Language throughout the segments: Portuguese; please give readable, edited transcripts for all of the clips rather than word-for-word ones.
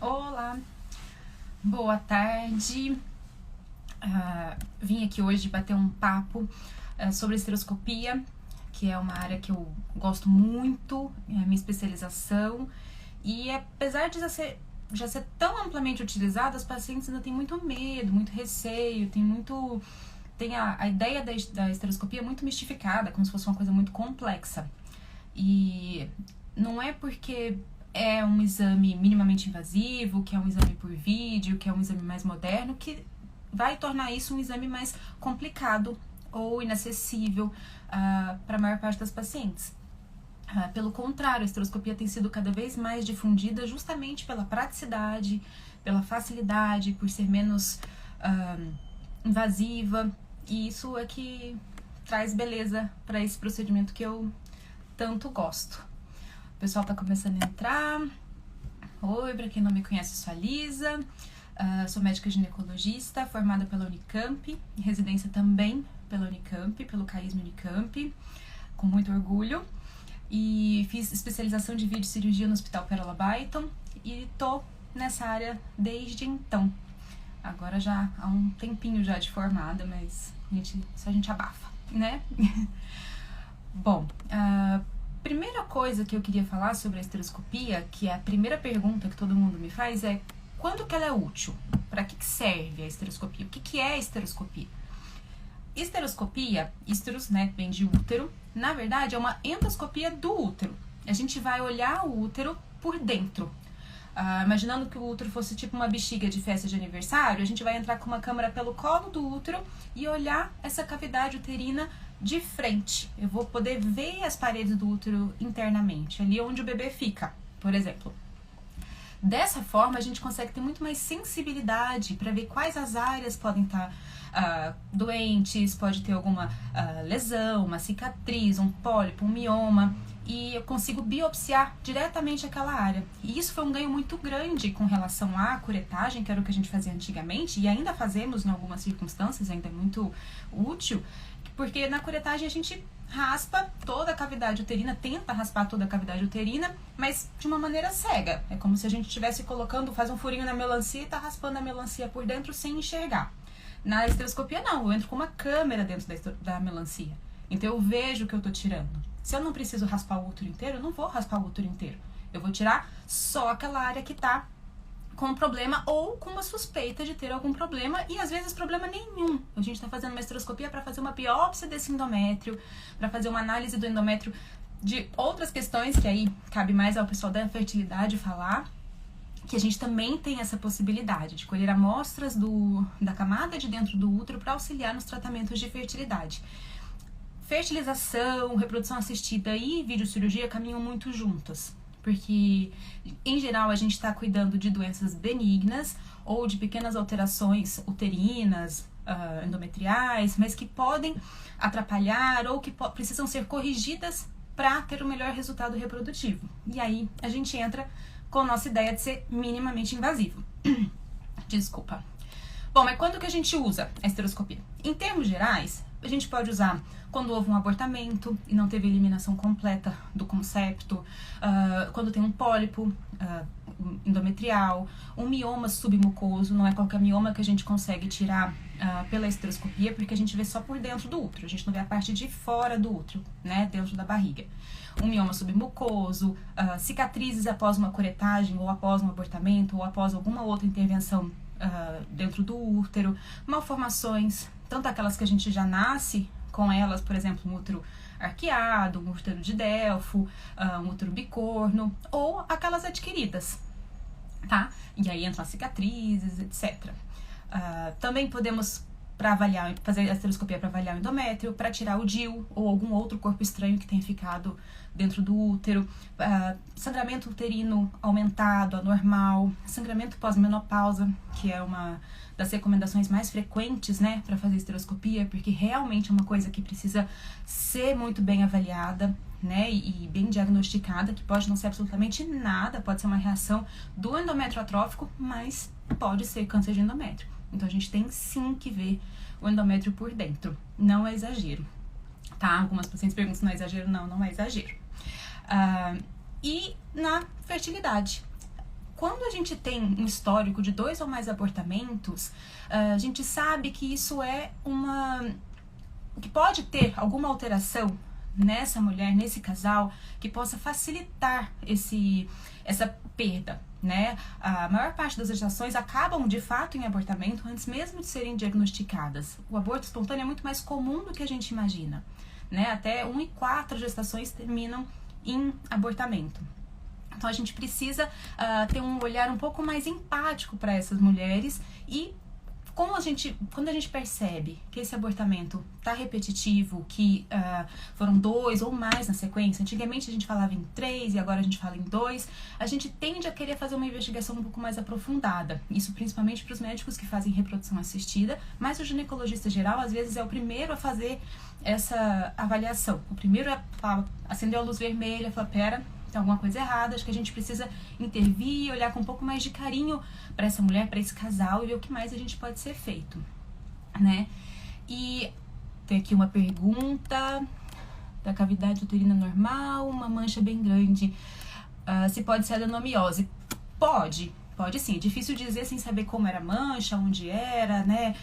Olá, boa tarde. Vim aqui hoje bater um papo sobre esteroscopia, que é uma área que eu gosto muito, é a minha especialização. E apesar de já ser tão amplamente utilizada, os pacientes ainda têm muito medo, muito receio, tem a ideia da esteroscopia muito mistificada, como se fosse uma coisa muito complexa. E não é porque é um exame minimamente invasivo, que é um exame por vídeo, que é um exame mais moderno, que vai tornar isso um exame mais complicado ou inacessível para a maior parte das pacientes. Pelo contrário, a esteroscopia tem sido cada vez mais difundida justamente pela praticidade, pela facilidade, por ser menos invasiva, e isso é que traz beleza para esse procedimento que eu tanto gosto. O pessoal tá começando a entrar. Oi, pra quem não me conhece, eu sou a Lisa, sou médica ginecologista, formada pela Unicamp, em residência também pela Unicamp, pelo CAISM Unicamp, com muito orgulho. E fiz especialização de videocirurgia no Hospital Pérola Byton e tô nessa área desde então. Agora já há um tempinho já de formada, mas só a gente abafa, né? Bom, primeira coisa que eu queria falar sobre a esteroscopia, que é a primeira pergunta que todo mundo me faz, é quando que ela é útil? Para que serve a esteroscopia? O que é a esteroscopia? Esteroscopia, esteros, né, vem de útero, na verdade é uma endoscopia do útero. A gente vai olhar o útero por dentro. Imaginando que o útero fosse tipo uma bexiga de festa de aniversário, a gente vai entrar com uma câmera pelo colo do útero e olhar essa cavidade uterina de frente. Eu vou poder ver as paredes do útero internamente, ali onde o bebê fica, por exemplo. Dessa forma, a gente consegue ter muito mais sensibilidade para ver quais as áreas podem estar doentes, pode ter alguma lesão, uma cicatriz, um pólipo, um mioma, e eu consigo biopsiar diretamente aquela área. E isso foi um ganho muito grande com relação à curetagem, que era o que a gente fazia antigamente, e ainda fazemos em algumas circunstâncias, ainda é muito útil, porque na curetagem a gente raspa toda a cavidade uterina, tenta raspar toda a cavidade uterina, mas de uma maneira cega. É como se a gente estivesse faz um furinho na melancia e tá raspando a melancia por dentro sem enxergar. Na esteroscopia não, eu entro com uma câmera dentro da melancia. Então eu vejo o que eu tô tirando. Se eu não preciso raspar o útero inteiro, eu não vou raspar o útero inteiro. Eu vou tirar só aquela área que tá com problema ou com uma suspeita de ter algum problema, e às vezes problema nenhum. A gente tá fazendo uma esteroscopia para fazer uma biópsia desse endométrio, para fazer uma análise do endométrio, de outras questões que aí cabe mais ao pessoal da fertilidade falar, que a gente também tem essa possibilidade de colher amostras da camada de dentro do útero para auxiliar nos tratamentos de fertilidade. Fertilização, reprodução assistida e videocirurgia caminham muito juntas, porque em geral a gente está cuidando de doenças benignas ou de pequenas alterações uterinas, endometriais, mas que podem atrapalhar ou que precisam ser corrigidas para ter o melhor resultado reprodutivo. E aí a gente entra com a nossa ideia de ser minimamente invasivo. Desculpa. Bom, mas quando que a gente usa a esteroscopia? Em termos gerais, a gente pode usar quando houve um abortamento e não teve eliminação completa do concepto, quando tem um pólipo endometrial, um mioma submucoso, não é qualquer mioma que a gente consegue tirar pela esteroscopia, porque a gente vê só por dentro do útero, a gente não vê a parte de fora do útero, né, dentro da barriga. Um mioma submucoso, cicatrizes após uma curetagem, ou após um abortamento, ou após alguma outra intervenção dentro do útero, malformações, tanto aquelas que a gente já nasce com elas, por exemplo, um útero arqueado, um útero de Delfo, um útero bicorno, ou aquelas adquiridas, tá? E aí entram as cicatrizes, etc. Também podemos fazer a esteroscopia para avaliar o endométrio, para tirar o DIU ou algum outro corpo estranho que tenha ficado dentro do útero, sangramento uterino aumentado, anormal, sangramento pós-menopausa, que é uma das recomendações mais frequentes, né, para fazer esteroscopia, porque realmente é uma coisa que precisa ser muito bem avaliada, né, e bem diagnosticada, que pode não ser absolutamente nada, pode ser uma reação do endométrio atrófico, mas pode ser câncer de endométrio. Então a gente tem sim que ver o endométrio por dentro, não é exagero, tá? Algumas pacientes perguntam se não é exagero, não é exagero. E na fertilidade, quando a gente tem um histórico de 2 ou mais abortamentos, a gente sabe que isso é que pode ter alguma alteração nessa mulher, nesse casal, que possa facilitar essa perda, né? A maior parte das gestações acabam de fato em abortamento antes mesmo de serem diagnosticadas. O aborto espontâneo é muito mais comum do que a gente imagina, né? Até 1 em 4 gestações terminam em abortamento. Então a gente precisa ter um olhar um pouco mais empático para essas mulheres e quando a gente percebe que esse abortamento está repetitivo, que foram 2 ou mais na sequência, antigamente a gente falava em 3 e agora a gente fala em 2, a gente tende a querer fazer uma investigação um pouco mais aprofundada. Isso principalmente para os médicos que fazem reprodução assistida, mas o ginecologista geral às vezes é o primeiro a fazer essa avaliação. O primeiro a acender a luz vermelha, falar, pera, tem alguma coisa errada, acho que a gente precisa intervir, olhar com um pouco mais de carinho para essa mulher, para esse casal e ver o que mais a gente pode ser feito, né? E tem aqui uma pergunta da cavidade uterina normal, uma mancha bem grande, se pode ser adenomiose? Pode sim, é difícil dizer sem saber como era a mancha, onde era, né,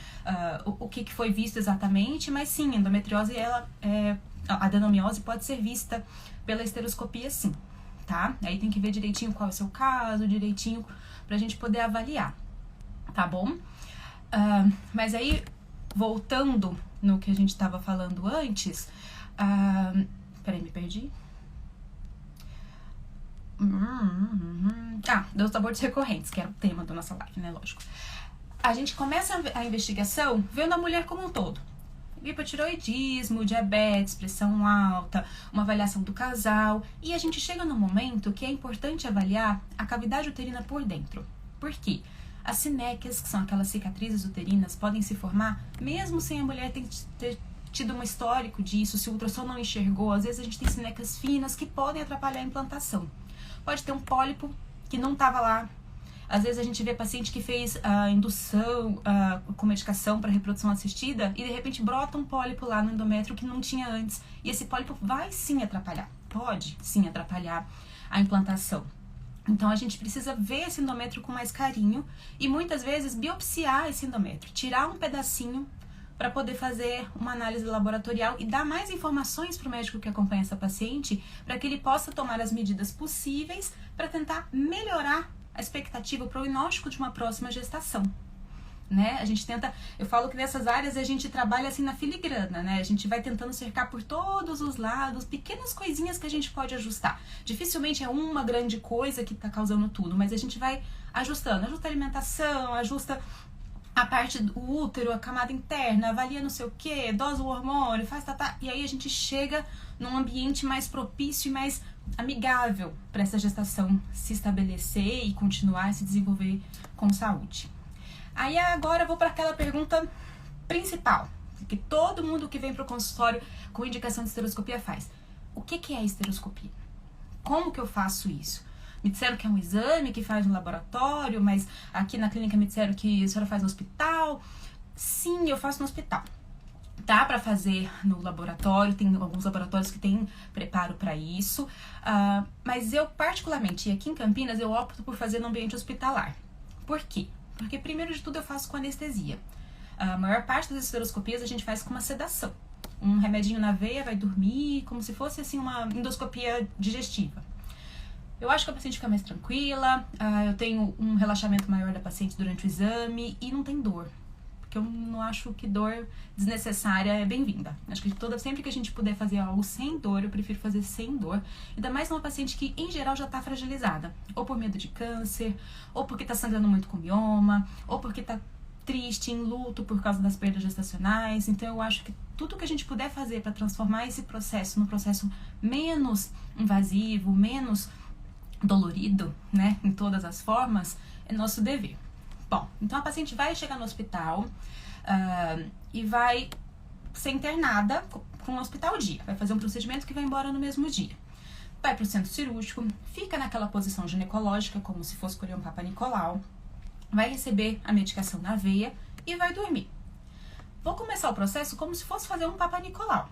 o que foi visto exatamente, mas sim, endometriose, a adenomiose pode ser vista pela esteroscopia sim. Tá? Aí tem que ver direitinho qual é o seu caso, direitinho pra gente poder avaliar, tá bom? Mas aí, voltando no que a gente tava falando antes, peraí, me perdi. Dos abortos recorrentes, que era o tema da nossa live, né? Lógico. A gente começa a investigação vendo a mulher como um todo. Hipotiroidismo, diabetes, pressão alta, uma avaliação do casal. E a gente chega num momento que é importante avaliar a cavidade uterina por dentro. Por quê? As sinéquias, que são aquelas cicatrizes uterinas, podem se formar mesmo sem a mulher ter tido um histórico disso, se o ultrassom não enxergou. Às vezes a gente tem sinéquias finas que podem atrapalhar a implantação. Pode ter um pólipo que não estava lá. Às vezes a gente vê paciente que fez a indução com medicação para reprodução assistida e de repente brota um pólipo lá no endométrio que não tinha antes. E esse pólipo vai sim atrapalhar, pode sim atrapalhar a implantação. Então a gente precisa ver esse endométrio com mais carinho e muitas vezes biopsiar esse endométrio, tirar um pedacinho para poder fazer uma análise laboratorial e dar mais informações para o médico que acompanha essa paciente para que ele possa tomar as medidas possíveis para tentar melhorar a expectativa, o prognóstico de uma próxima gestação, né? A gente tenta, eu falo que nessas áreas a gente trabalha assim na filigrana, né? A gente vai tentando cercar por todos os lados, pequenas coisinhas que a gente pode ajustar. Dificilmente é uma grande coisa que tá causando tudo, mas a gente vai ajustando, ajusta a alimentação, ajusta a parte do útero, a camada interna, avalia não sei o que, dosa o hormônio, faz e aí a gente chega num ambiente mais propício e mais amigável para essa gestação se estabelecer e continuar a se desenvolver com saúde. Aí agora eu vou para aquela pergunta principal, que todo mundo que vem para o consultório com indicação de esteroscopia faz. O que é esteroscopia? Como que eu faço isso? Me disseram que é um exame que faz no laboratório, mas aqui na clínica me disseram que a senhora faz no hospital. Sim, eu faço no hospital. Dá para fazer no laboratório, tem alguns laboratórios que têm preparo para isso, mas eu particularmente, aqui em Campinas, eu opto por fazer no ambiente hospitalar. Por quê? Porque primeiro de tudo eu faço com anestesia. A maior parte das esteroscopias a gente faz com uma sedação. Um remedinho na veia, vai dormir, como se fosse assim uma endoscopia digestiva. Eu acho que a paciente fica mais tranquila, eu tenho um relaxamento maior da paciente durante o exame e não tem dor. Porque eu não acho que dor desnecessária é bem-vinda. Acho que sempre que a gente puder fazer algo sem dor, eu prefiro fazer sem dor. Ainda mais numa paciente que, em geral, já está fragilizada. Ou por medo de câncer, ou porque está sangrando muito com mioma, ou porque está triste, em luto por causa das perdas gestacionais. Então, eu acho que tudo que a gente puder fazer para transformar esse processo num processo menos invasivo, menos dolorido, né, em todas as formas, é nosso dever. Bom, então a paciente vai chegar no hospital e vai ser internada com um hospital dia. Vai fazer um procedimento que vai embora no mesmo dia. Vai para o centro cirúrgico, fica naquela posição ginecológica, como se fosse escolher um Papa Nicolau. Vai receber a medicação na veia e vai dormir. Vou começar o processo como se fosse fazer um Papa Nicolau.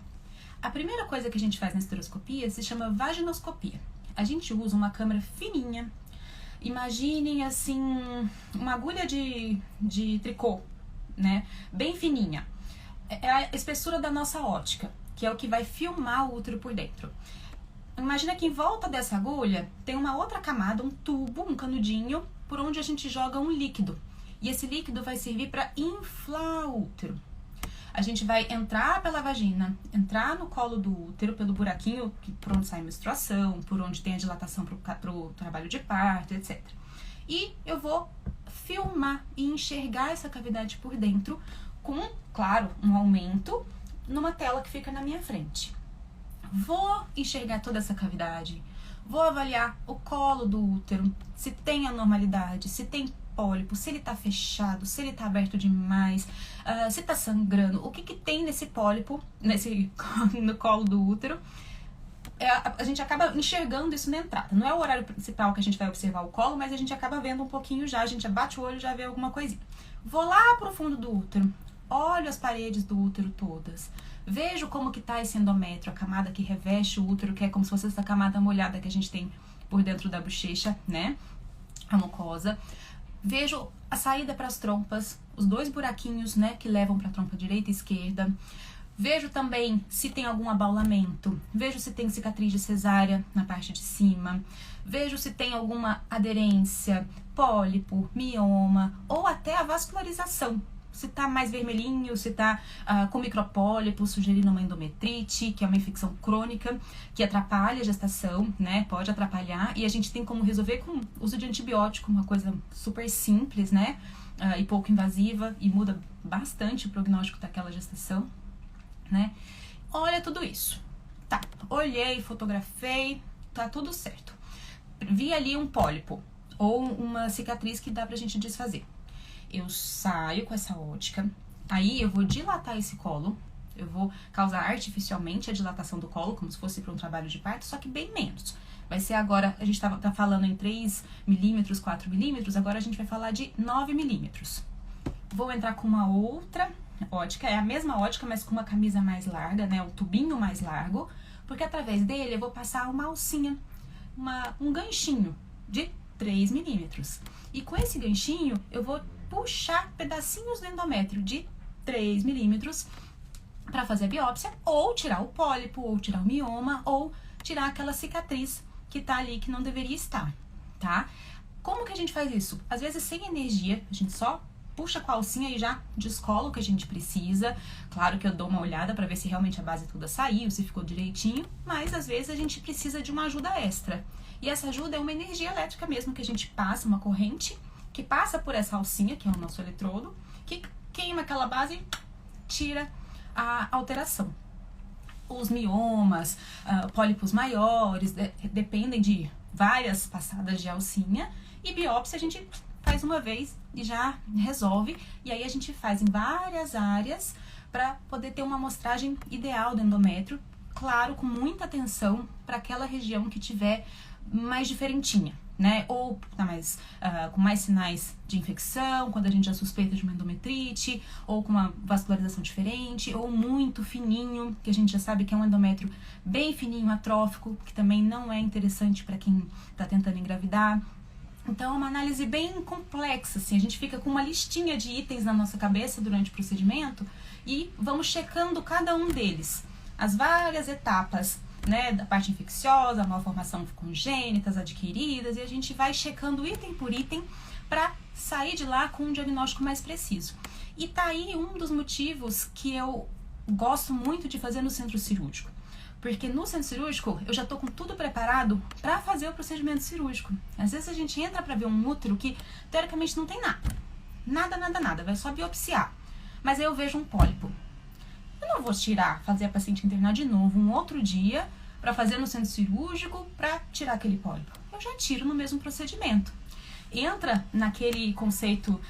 A primeira coisa que a gente faz na esteroscopia se chama vaginoscopia. A gente usa uma câmera fininha, Imaginem, assim, uma agulha de tricô, né? Bem fininha. É a espessura da nossa ótica, que é o que vai filmar o útero por dentro. Imagina que em volta dessa agulha tem uma outra camada, um tubo, um canudinho, por onde a gente joga um líquido. E esse líquido vai servir para inflar o útero. A gente vai entrar pela vagina, entrar no colo do útero, pelo buraquinho por onde sai a menstruação, por onde tem a dilatação para o trabalho de parto, etc. E eu vou filmar e enxergar essa cavidade por dentro com, claro, um aumento numa tela que fica na minha frente. Vou enxergar toda essa cavidade, vou avaliar o colo do útero, se tem anormalidade, se tem pólipo, se ele tá fechado, se ele tá aberto demais, se tá sangrando, o que que tem nesse pólipo, no colo do útero. A gente acaba enxergando isso na entrada. Não é o horário principal que a gente vai observar o colo, mas a gente acaba vendo um pouquinho já, a gente bate o olho e já vê alguma coisinha. Vou lá pro fundo do útero, olho as paredes do útero todas, vejo como que tá esse endométrio, a camada que reveste o útero, que é como se fosse essa camada molhada que a gente tem por dentro da bochecha, né? A mucosa. Vejo a saída para as trompas, os 2 buraquinhos, né, que levam para a trompa direita e esquerda. Vejo também se tem algum abaulamento, vejo se tem cicatriz de cesárea na parte de cima, vejo se tem alguma aderência, pólipo, mioma ou até a vascularização. Se tá mais vermelhinho, se tá com micropólipo, sugerindo uma endometrite, que é uma infecção crônica, que atrapalha a gestação, né? Pode atrapalhar. E a gente tem como resolver com uso de antibiótico, uma coisa super simples, né? E pouco invasiva, e muda bastante o prognóstico daquela gestação, né? Olha tudo isso. Tá, olhei, fotografei, tá tudo certo. Vi ali um pólipo, ou uma cicatriz que dá pra gente desfazer. Eu saio com essa ótica, aí eu vou dilatar esse colo, eu vou causar artificialmente a dilatação do colo, como se fosse para um trabalho de parto, só que bem menos. Vai ser agora, a gente tá falando em 3 milímetros, 4 milímetros, agora a gente vai falar de 9 milímetros. Vou entrar com uma outra ótica, é a mesma ótica, mas com uma camisa mais larga, né, um tubinho mais largo, porque através dele eu vou passar uma alcinha, um ganchinho de 3 milímetros. E com esse ganchinho eu vou puxar pedacinhos do endométrio de 3 milímetros para fazer a biópsia, ou tirar o pólipo, ou tirar o mioma, ou tirar aquela cicatriz que tá ali que não deveria estar, tá? Como que a gente faz isso? Às vezes sem energia, a gente só puxa com a alcinha e já descola o que a gente precisa. Claro que eu dou uma olhada para ver se realmente a base toda saiu, se ficou direitinho, mas às vezes a gente precisa de uma ajuda extra. E essa ajuda é uma energia elétrica mesmo, que a gente passa, uma corrente, que passa por essa alcinha, que é o nosso eletrodo, que queima aquela base e tira a alteração. Os miomas, pólipos maiores, dependem de várias passadas de alcinha, e biópsia a gente faz uma vez e já resolve, e aí a gente faz em várias áreas para poder ter uma amostragem ideal do endométrio, claro, com muita atenção para aquela região que tiver mais diferentinha, né? Ou tá com mais sinais de infecção, quando a gente já suspeita de uma endometrite, ou com uma vascularização diferente, ou muito fininho, que a gente já sabe que é um endométrio bem fininho, atrófico, que também não é interessante para quem tá tentando engravidar. Então é uma análise bem complexa, assim, a gente fica com uma listinha de itens na nossa cabeça durante o procedimento e vamos checando cada um deles, as várias etapas, né, da parte infecciosa, malformação congênitas, adquiridas, e a gente vai checando item por item para sair de lá com um diagnóstico mais preciso. E tá aí um dos motivos que eu gosto muito de fazer no centro cirúrgico. Porque no centro cirúrgico eu já tô com tudo preparado para fazer o procedimento cirúrgico. Às vezes a gente entra para ver um útero que teoricamente não tem nada, vai só biopsiar. Mas aí eu vejo um pólipo. Eu não vou fazer a paciente internar de novo um outro dia para fazer no centro cirúrgico para tirar aquele pólipo. Eu já tiro no mesmo procedimento. Entra naquele conceito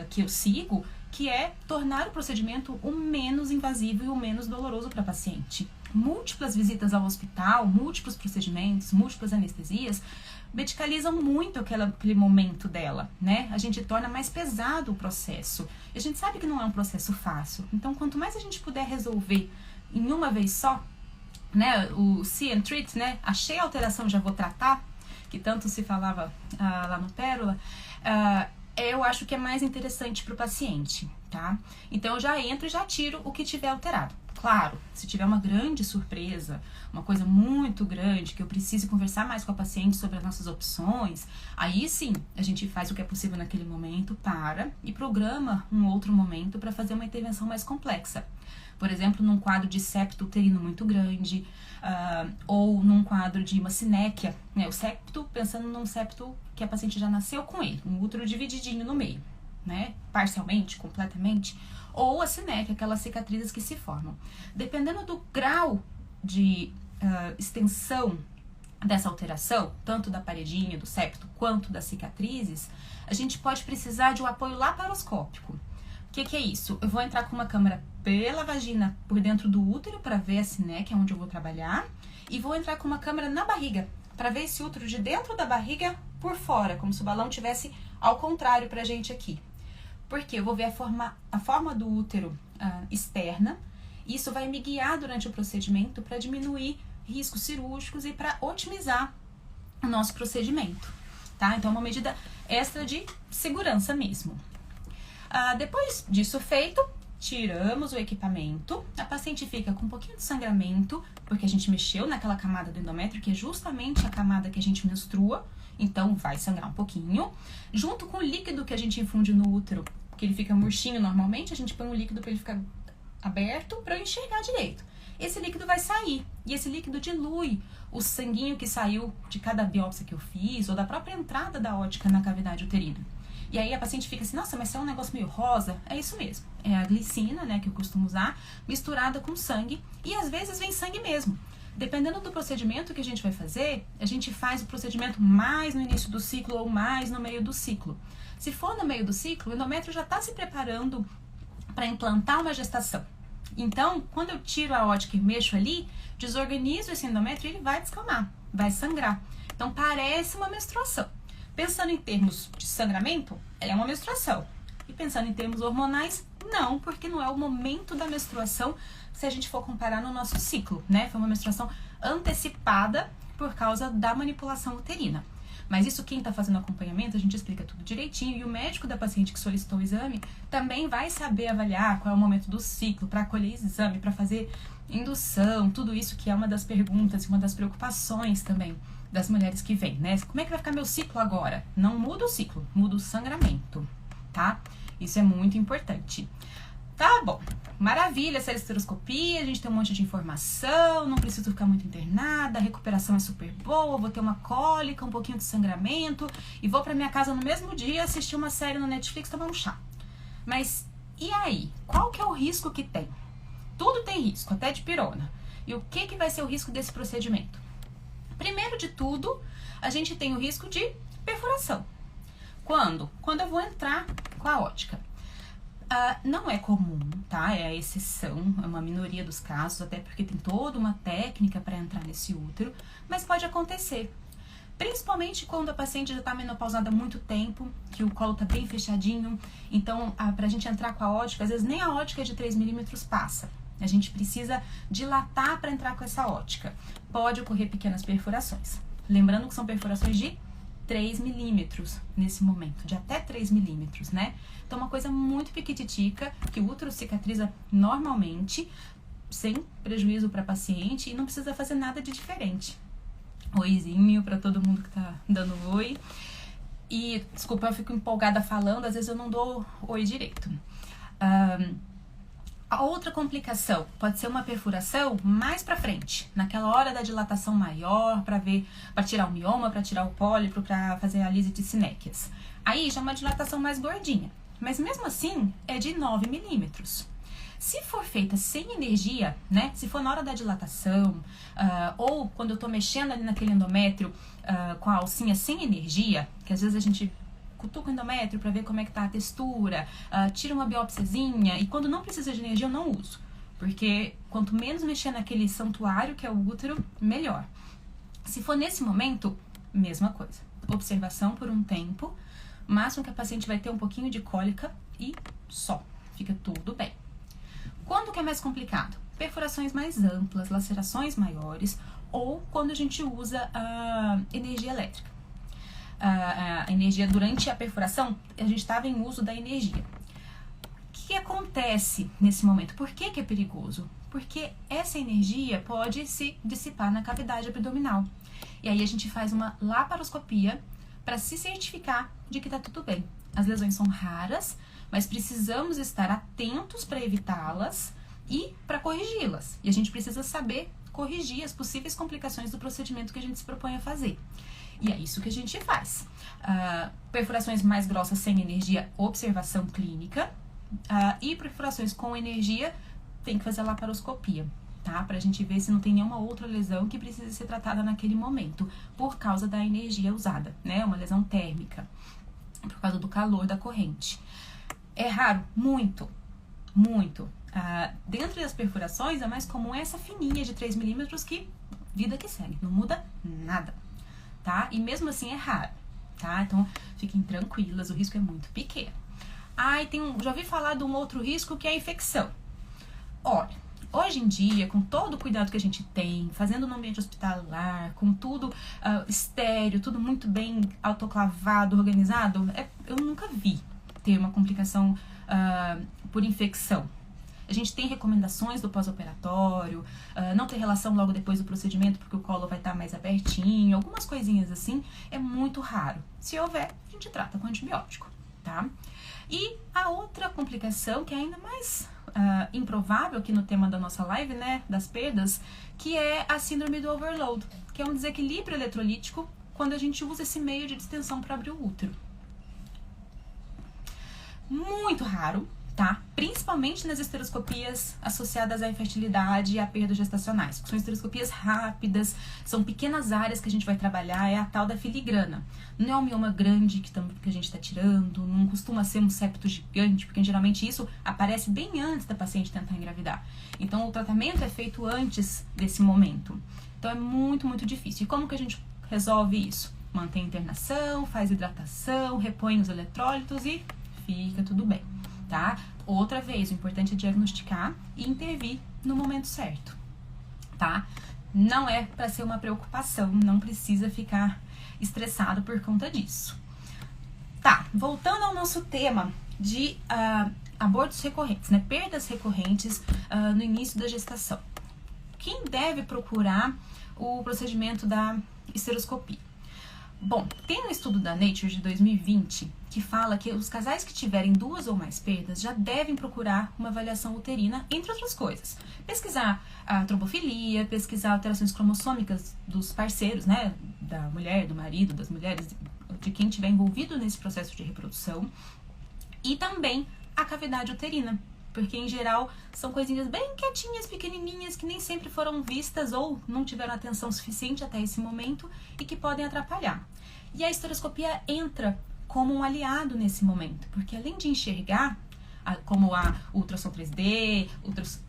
que eu sigo, que é tornar o procedimento o menos invasivo e o menos doloroso para a paciente. Múltiplas visitas ao hospital, múltiplos procedimentos, múltiplas anestesias, medicalizam muito aquele momento dela, né? A gente torna mais pesado o processo. E a gente sabe que não é um processo fácil. Então, quanto mais a gente puder resolver em uma vez só, né? O see and treat, né? Achei a alteração, já vou tratar. que tanto se falava lá no Pérola, eu acho que é mais interessante para o paciente, tá? Então eu já entro e já tiro o que tiver alterado. Claro, se tiver uma grande surpresa, uma coisa muito grande, que eu precise conversar mais com a paciente sobre as nossas opções, aí sim, a gente faz o que é possível naquele momento, e programa um outro momento para fazer uma intervenção mais complexa. Por exemplo, num quadro de septo uterino muito grande, ou num quadro de uma sinéquia, né? O septo, pensando num septo que a paciente já nasceu com ele, um útero divididinho no meio, né? Parcialmente, completamente, ou a sinéquia, aquelas cicatrizes que se formam. Dependendo do grau de extensão dessa alteração, tanto da paredinha, do septo, quanto das cicatrizes, a gente pode precisar de um apoio laparoscópico. O que é isso? Eu vou entrar com uma câmera pela vagina, por dentro do útero, para ver a sinéquia, onde eu vou trabalhar, e vou entrar com uma câmera na barriga, para ver esse útero de dentro da barriga por fora, como se o balão tivesse ao contrário pra gente aqui. Porque eu vou ver a forma do útero externa, e isso vai me guiar durante o procedimento para diminuir riscos cirúrgicos e para otimizar o nosso procedimento, tá? Então é uma medida extra de segurança mesmo. Depois disso feito, tiramos o equipamento, a paciente fica com um pouquinho de sangramento, porque a gente mexeu naquela camada do endométrio, que é justamente a camada que a gente menstrua, então vai sangrar um pouquinho. Junto com o líquido que a gente infunde no útero, que ele fica murchinho normalmente, a gente põe um líquido para ele ficar aberto, para eu enxergar direito. Esse líquido vai sair, e esse líquido dilui o sanguinho que saiu de cada biópsia que eu fiz, ou da própria entrada da ótica na cavidade uterina. E aí a paciente fica assim, nossa, mas é um negócio meio rosa. É isso mesmo, é a glicina, né, que eu costumo usar, misturada com sangue, e às vezes vem sangue mesmo. Dependendo do procedimento que a gente vai fazer, a gente faz o procedimento mais no início do ciclo ou mais no meio do ciclo. Se for no meio do ciclo, o endométrio já está se preparando para implantar uma gestação. Então, quando eu tiro a ótica e mexo ali, desorganizo esse endométrio e ele vai descamar, vai sangrar. Então, parece uma menstruação. Pensando em termos de sangramento, é uma menstruação. E pensando em termos hormonais, não, porque não é o momento da menstruação se a gente for comparar no nosso ciclo, né? Foi uma menstruação antecipada por causa da manipulação uterina. Mas isso, quem está fazendo acompanhamento, a gente explica tudo direitinho, e o médico da paciente que solicitou o exame também vai saber avaliar qual é o momento do ciclo, para colher exame, para fazer indução, tudo isso que é uma das perguntas e uma das preocupações também das mulheres que vêm, né? Como é que vai ficar meu ciclo agora? Não muda o ciclo, muda o sangramento, tá? Isso é muito importante. Tá bom, maravilha essa esteroscopia, a gente tem um monte de informação, não preciso ficar muito internada, a recuperação é super boa, vou ter uma cólica, um pouquinho de sangramento e vou pra minha casa no mesmo dia assistir uma série no Netflix, tomar um chá. Mas e aí? Qual que é o risco que tem? Tudo tem risco, até de pirona. E o que vai ser o risco desse procedimento? Primeiro de tudo, a gente tem o risco de perfuração. Quando? Quando eu vou entrar com a ótica. Não é comum, tá? É a exceção, é uma minoria dos casos, até porque tem toda uma técnica para entrar nesse útero, mas pode acontecer. Principalmente quando a paciente já está menopausada há muito tempo, que o colo está bem fechadinho, então para a gente entrar com a ótica, às vezes nem a ótica de 3 milímetros passa. A gente precisa dilatar para entrar com essa ótica. Pode ocorrer pequenas perfurações. Lembrando que são perfurações de 3 milímetros nesse momento, de até 3 milímetros, né? Então, uma coisa muito piquititica, que o útero cicatriza normalmente, sem prejuízo para a paciente, e não precisa fazer nada de diferente. Oizinho para todo mundo que tá dando oi. E, desculpa, eu fico empolgada falando, às vezes eu não dou oi direito. A outra complicação pode ser uma perfuração mais pra frente, naquela hora da dilatação maior, para tirar o mioma, para tirar o pólipo, para fazer a lise de sinéquias. Aí já é uma dilatação mais gordinha, mas mesmo assim é de 9 milímetros. Se for feita sem energia, né, se for na hora da dilatação, ou quando eu tô mexendo ali naquele endométrio com a alcinha sem energia, que às vezes a gente cutuca o endométrio para ver como é que tá a textura, tira uma biópsiazinha, e quando não precisa de energia eu não uso, porque quanto menos mexer naquele santuário que é o útero, melhor. Se for nesse momento, mesma coisa, observação por um tempo, máximo que a paciente vai ter um pouquinho de cólica e só, fica tudo bem. Quando que é mais complicado? Perfurações mais amplas, lacerações maiores, ou quando a gente usa a energia elétrica. a energia durante a perfuração, a gente estava em uso da energia. O que acontece nesse momento? Por que é perigoso? Porque essa energia pode se dissipar na cavidade abdominal. E aí a gente faz uma laparoscopia para se certificar de que está tudo bem. As lesões são raras, mas precisamos estar atentos para evitá-las e para corrigi-las. E a gente precisa saber corrigir as possíveis complicações do procedimento que a gente se propõe a fazer. E é isso que a gente faz. Perfurações mais grossas sem energia, observação clínica. E perfurações com energia, tem que fazer a laparoscopia, tá? Pra gente ver se não tem nenhuma outra lesão que precisa ser tratada naquele momento, por causa da energia usada, né? Uma lesão térmica, por causa do calor da corrente. É raro? Muito, muito. Dentro das perfurações, a mais comum é essa fininha de 3 milímetros que, vida que segue, não muda nada, tá? E mesmo assim é raro, tá? Então, fiquem tranquilas, o risco é muito pequeno. Já ouvi falar de um outro risco que é a infecção. Olha, hoje em dia, com todo o cuidado que a gente tem, fazendo no ambiente hospitalar, com tudo estéreo, tudo muito bem autoclavado, organizado, eu nunca vi ter uma complicação por infecção. A gente tem recomendações do pós-operatório, não ter relação logo depois do procedimento, porque o colo vai estar mais abertinho, algumas coisinhas assim, é muito raro. Se houver, a gente trata com antibiótico, tá? E a outra complicação, que é ainda mais improvável aqui no tema da nossa live, né, das perdas, que é a síndrome do overload, que é um desequilíbrio eletrolítico quando a gente usa esse meio de distensão para abrir o útero. Muito raro, tá? Principalmente nas esteroscopias associadas à infertilidade e à perda gestacionais. São esteroscopias rápidas, são pequenas áreas que a gente vai trabalhar, é a tal da filigrana. Não é um mioma grande que a gente está tirando, não costuma ser um septo gigante, porque geralmente isso aparece bem antes da paciente tentar engravidar. Então o tratamento é feito antes desse momento. Então é muito, muito difícil. E como que a gente resolve isso? Mantém a internação, faz hidratação, repõe os eletrólitos e fica tudo bem. Tá? Outra vez, o importante é diagnosticar e intervir no momento certo, tá? Não é para ser uma preocupação, não precisa ficar estressado por conta disso. Tá, voltando ao nosso tema de abortos recorrentes, né? Perdas recorrentes no início da gestação. Quem deve procurar o procedimento da esteroscopia? Bom, tem um estudo da Nature de 2020 que fala que os casais que tiverem 2 ou mais perdas já devem procurar uma avaliação uterina, entre outras coisas. Pesquisar a trombofilia, pesquisar alterações cromossômicas dos parceiros, né? Da mulher, do marido, das mulheres, de quem estiver envolvido nesse processo de reprodução. E também a cavidade uterina, porque em geral são coisinhas bem quietinhas, pequenininhas, que nem sempre foram vistas ou não tiveram atenção suficiente até esse momento e que podem atrapalhar. E a esteroscopia entra como um aliado nesse momento, porque além de enxergar, como a ultrassom 3D,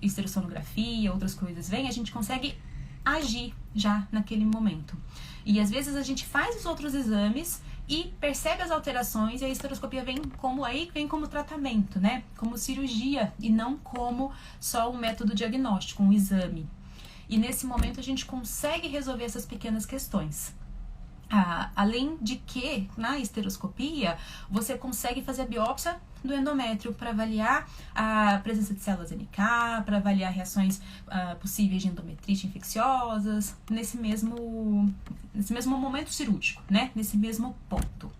esterosonografia, outras coisas vêm, a gente consegue agir já naquele momento. E às vezes a gente faz os outros exames e percebe as alterações e a esteroscopia vem como tratamento, né? Como cirurgia e não como só um método diagnóstico, um exame. E nesse momento a gente consegue resolver essas pequenas questões. Além de que, na esteroscopia, você consegue fazer a biópsia do endométrio para avaliar a presença de células NK, para avaliar reações possíveis de endometrite infecciosas, nesse mesmo momento cirúrgico, né? Nesse mesmo ponto.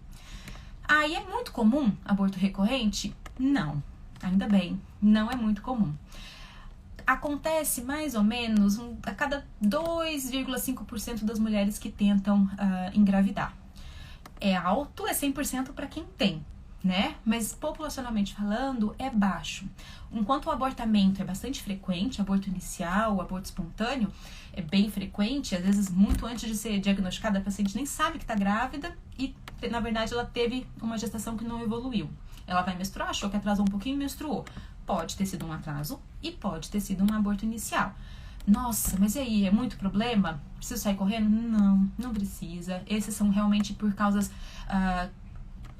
E é muito comum aborto recorrente? Não, ainda bem, não é muito comum. Acontece mais ou menos a cada 2,5% das mulheres que tentam engravidar. É alto, é 100% para quem tem, né? Mas populacionalmente falando, é baixo. Enquanto o abortamento é bastante frequente, aborto inicial, aborto espontâneo, é bem frequente, às vezes muito antes de ser diagnosticada, a paciente nem sabe que está grávida e, na verdade, ela teve uma gestação que não evoluiu. Ela vai menstruar, achou que atrasou um pouquinho e menstruou. Pode ter sido um atraso e pode ter sido um aborto inicial. Nossa, mas e aí, é muito problema? Preciso sair correndo? Não, não precisa. Esses são realmente por causas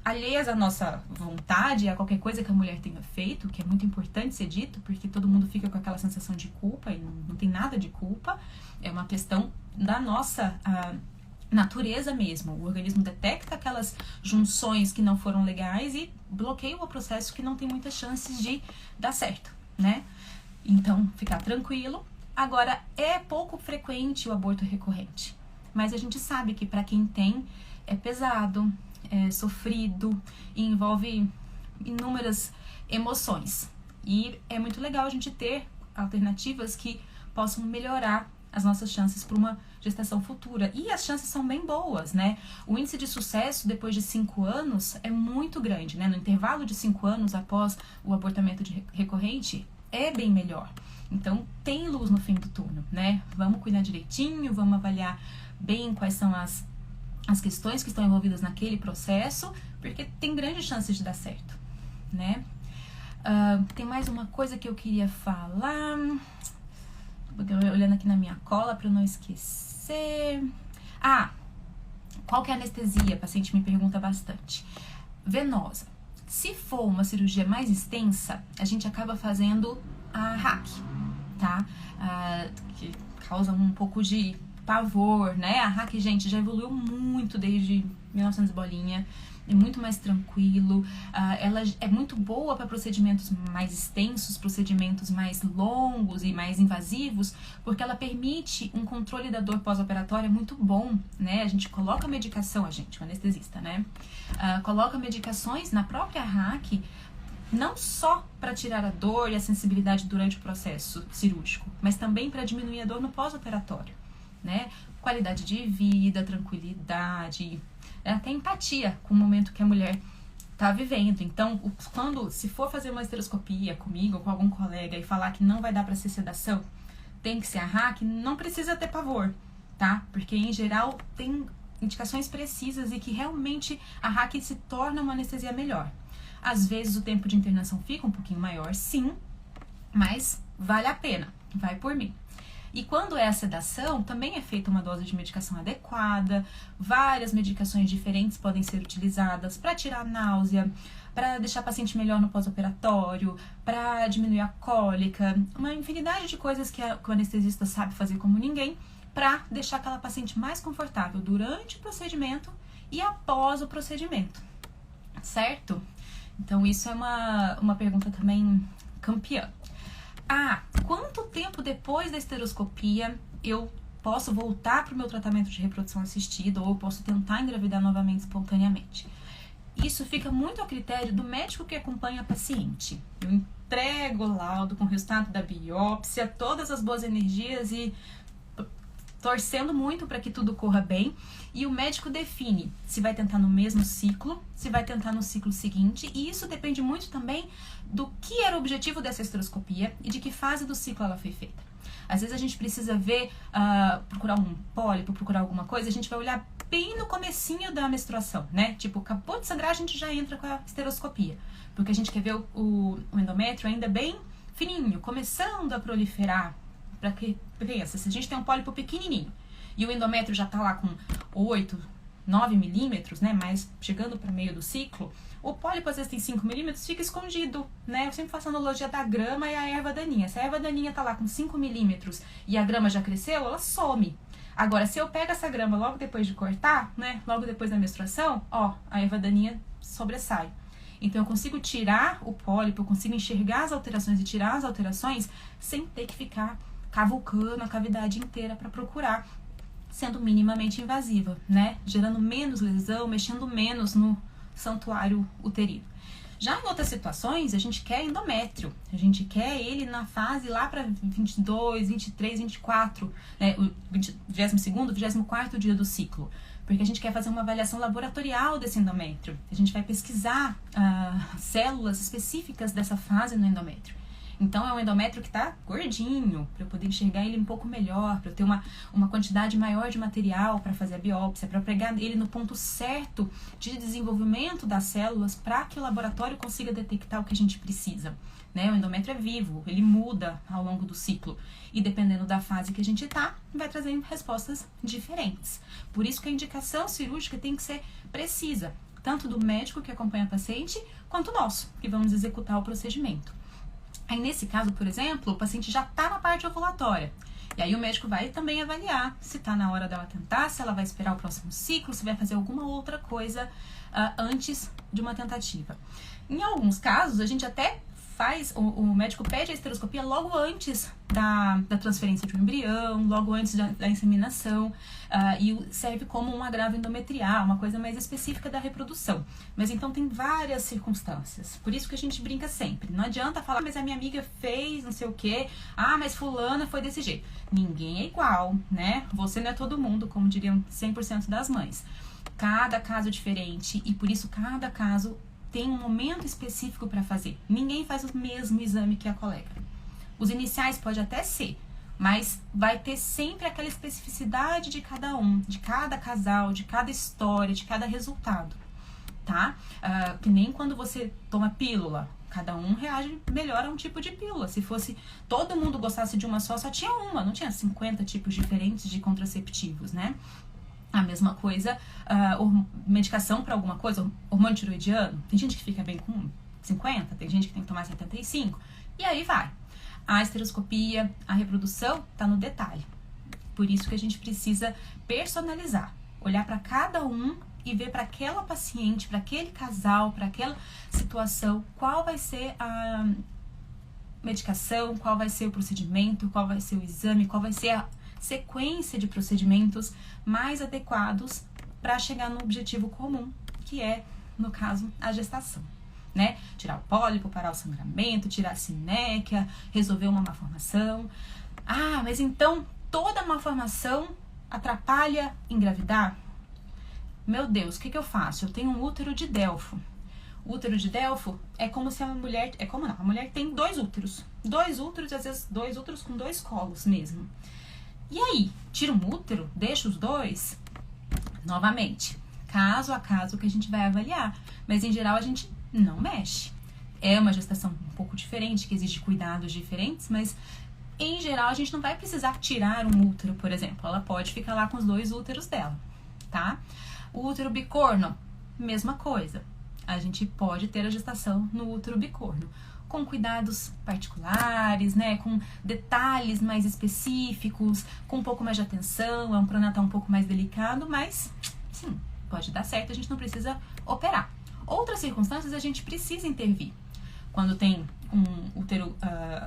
alheias à nossa vontade, a qualquer coisa que a mulher tenha feito, que é muito importante ser dito, porque todo mundo fica com aquela sensação de culpa e não tem nada de culpa. É uma questão da nossa natureza mesmo. O organismo detecta aquelas junções que não foram legais e bloqueia o processo que não tem muitas chances de dar certo, né? Então, ficar tranquilo. Agora, é pouco frequente o aborto recorrente, mas a gente sabe que para quem tem, é pesado, é sofrido e envolve inúmeras emoções. E é muito legal a gente ter alternativas que possam melhorar as nossas chances para uma gestação futura. E as chances são bem boas, né? O índice de sucesso depois de 5 anos é muito grande, né? No intervalo de 5 anos após o abortamento recorrente, é bem melhor. Então, tem luz no fim do túnel, né? Vamos cuidar direitinho, vamos avaliar bem quais são as questões que estão envolvidas naquele processo, porque tem grandes chances de dar certo, né? Tem mais uma coisa que eu queria falar, olhando aqui na minha cola para eu não esquecer. Qual que é a anestesia? O paciente me pergunta bastante. Venosa. Se for uma cirurgia mais extensa, a gente acaba fazendo a RAC, tá? Que causa um pouco de pavor, né? A RAC, gente, já evoluiu muito desde 1900 bolinha, é muito mais tranquilo, ela é muito boa para procedimentos mais extensos, procedimentos mais longos e mais invasivos, porque ela permite um controle da dor pós-operatória muito bom, né? A gente coloca medicação, o anestesista, né? Coloca medicações na própria RAC, não só para tirar a dor e a sensibilidade durante o processo cirúrgico, mas também para diminuir a dor no pós-operatório, né? Qualidade de vida, tranquilidade, até empatia com o momento que a mulher tá vivendo. Então, se for fazer uma esteroscopia comigo ou com algum colega e falar que não vai dar para ser sedação, tem que ser a RAC, não precisa ter pavor, tá? Porque, em geral, tem indicações precisas e que realmente a RAC se torna uma anestesia melhor. Às vezes, o tempo de internação fica um pouquinho maior, sim, mas vale a pena, vai por mim. E quando é a sedação, também é feita uma dose de medicação adequada, várias medicações diferentes podem ser utilizadas para tirar a náusea, para deixar a paciente melhor no pós-operatório, para diminuir a cólica, uma infinidade de coisas que o anestesista sabe fazer como ninguém, para deixar aquela paciente mais confortável durante o procedimento e após o procedimento, certo? Então isso é uma pergunta também campeã. Quanto tempo depois da esteroscopia eu posso voltar para o meu tratamento de reprodução assistida ou eu posso tentar engravidar novamente espontaneamente? Isso fica muito a critério do médico que acompanha a paciente. Eu entrego o laudo com o resultado da biópsia, todas as boas energias e torcendo muito para que tudo corra bem, e o médico define se vai tentar no mesmo ciclo, se vai tentar no ciclo seguinte, e isso depende muito também do que era o objetivo dessa esteroscopia e de que fase do ciclo ela foi feita. Às vezes a gente precisa ver, procurar um pólipo, procurar alguma coisa, a gente vai olhar bem no comecinho da menstruação, né? Tipo, acabou de sangrar, a gente já entra com a esteroscopia, porque a gente quer ver o endométrio ainda bem fininho, começando a proliferar. Para que pensa, se a gente tem um pólipo pequenininho e o endométrio já tá lá com 8, 9 milímetros, né, mas chegando para o meio do ciclo, o pólipo às vezes tem 5 milímetros, fica escondido, né? Eu sempre faço a analogia da grama e a erva daninha. Se a erva daninha tá lá com 5 milímetros e a grama já cresceu, ela some. Agora, se eu pego essa grama logo depois de cortar, né, logo depois da menstruação, a erva daninha sobressai. Então, eu consigo tirar o pólipo, eu consigo enxergar as alterações e tirar as alterações sem ter que ficar cavucando a cavidade inteira para procurar, sendo minimamente invasiva, né? Gerando menos lesão, mexendo menos no santuário uterino. Já em outras situações, a gente quer endométrio, a gente quer ele na fase lá para 22, 23, 24, né? O 22º, 24º dia do ciclo, porque a gente quer fazer uma avaliação laboratorial desse endométrio. A gente vai pesquisar células específicas dessa fase no endométrio. Então, é um endométrio que está gordinho, para eu poder enxergar ele um pouco melhor, para eu ter uma quantidade maior de material para fazer a biópsia, para pegar ele no ponto certo de desenvolvimento das células, para que o laboratório consiga detectar o que a gente precisa. Né? O endométrio é vivo, ele muda ao longo do ciclo. E dependendo da fase que a gente está, vai trazer respostas diferentes. Por isso que a indicação cirúrgica tem que ser precisa, tanto do médico que acompanha a paciente, quanto nosso, que vamos executar o procedimento. Aí, nesse caso, por exemplo, o paciente já está na parte ovulatória. E aí o médico vai também avaliar se tá na hora dela tentar, se ela vai esperar o próximo ciclo, se vai fazer alguma outra coisa antes de uma tentativa. Em alguns casos, a gente até faz, o médico pede a esteroscopia logo antes da transferência de um embrião, logo antes da inseminação, e serve como um agravo endometrial, uma coisa mais específica da reprodução. Mas então tem várias circunstâncias, por isso que a gente brinca sempre. Não adianta falar, mas a minha amiga fez não sei o quê, mas fulana foi desse jeito. Ninguém é igual, né? Você não é todo mundo, como diriam 100% das mães. Cada caso é diferente e por isso cada caso tem um momento específico para fazer. Ninguém faz o mesmo exame que a colega. Os iniciais pode até ser, mas vai ter sempre aquela especificidade de cada um, de cada casal, de cada história, de cada resultado, tá? Que nem quando você toma pílula, cada um reage melhor a um tipo de pílula. Se fosse todo mundo gostasse de uma só tinha uma, não tinha 50 tipos diferentes de contraceptivos, né? A mesma coisa, medicação para alguma coisa, hormônio tiroidiano, tem gente que fica bem com 50, tem gente que tem que tomar 75, e aí vai. A esteroscopia, a reprodução, tá no detalhe. Por isso que a gente precisa personalizar, olhar para cada um e ver para aquela paciente, para aquele casal, para aquela situação, qual vai ser a medicação, qual vai ser o procedimento, qual vai ser o exame, qual vai ser a sequência de procedimentos mais adequados para chegar no objetivo comum, que é, no caso, a gestação, né? Tirar o pólipo, parar o sangramento, tirar a sinéquia, resolver uma malformação. Mas então toda malformação atrapalha engravidar? Meu Deus, o que eu faço? Eu tenho um útero de Delfo. O útero de Delfo é como se a mulher... a mulher tem dois úteros, às vezes 2 úteros com 2 colos mesmo. E aí, tira um útero, deixa os 2? Novamente, caso a caso que a gente vai avaliar. Mas em geral a gente não mexe. É uma gestação um pouco diferente, que exige cuidados diferentes, mas em geral a gente não vai precisar tirar um útero, por exemplo. Ela pode ficar lá com os 2 úteros dela, tá? O útero bicorno, mesma coisa. A gente pode ter a gestação no útero bicorno, com cuidados particulares, né, com detalhes mais específicos, com um pouco mais de atenção, é um pré-natal um pouco mais delicado, mas sim, pode dar certo, a gente não precisa operar. Outras circunstâncias a gente precisa intervir. Quando tem um útero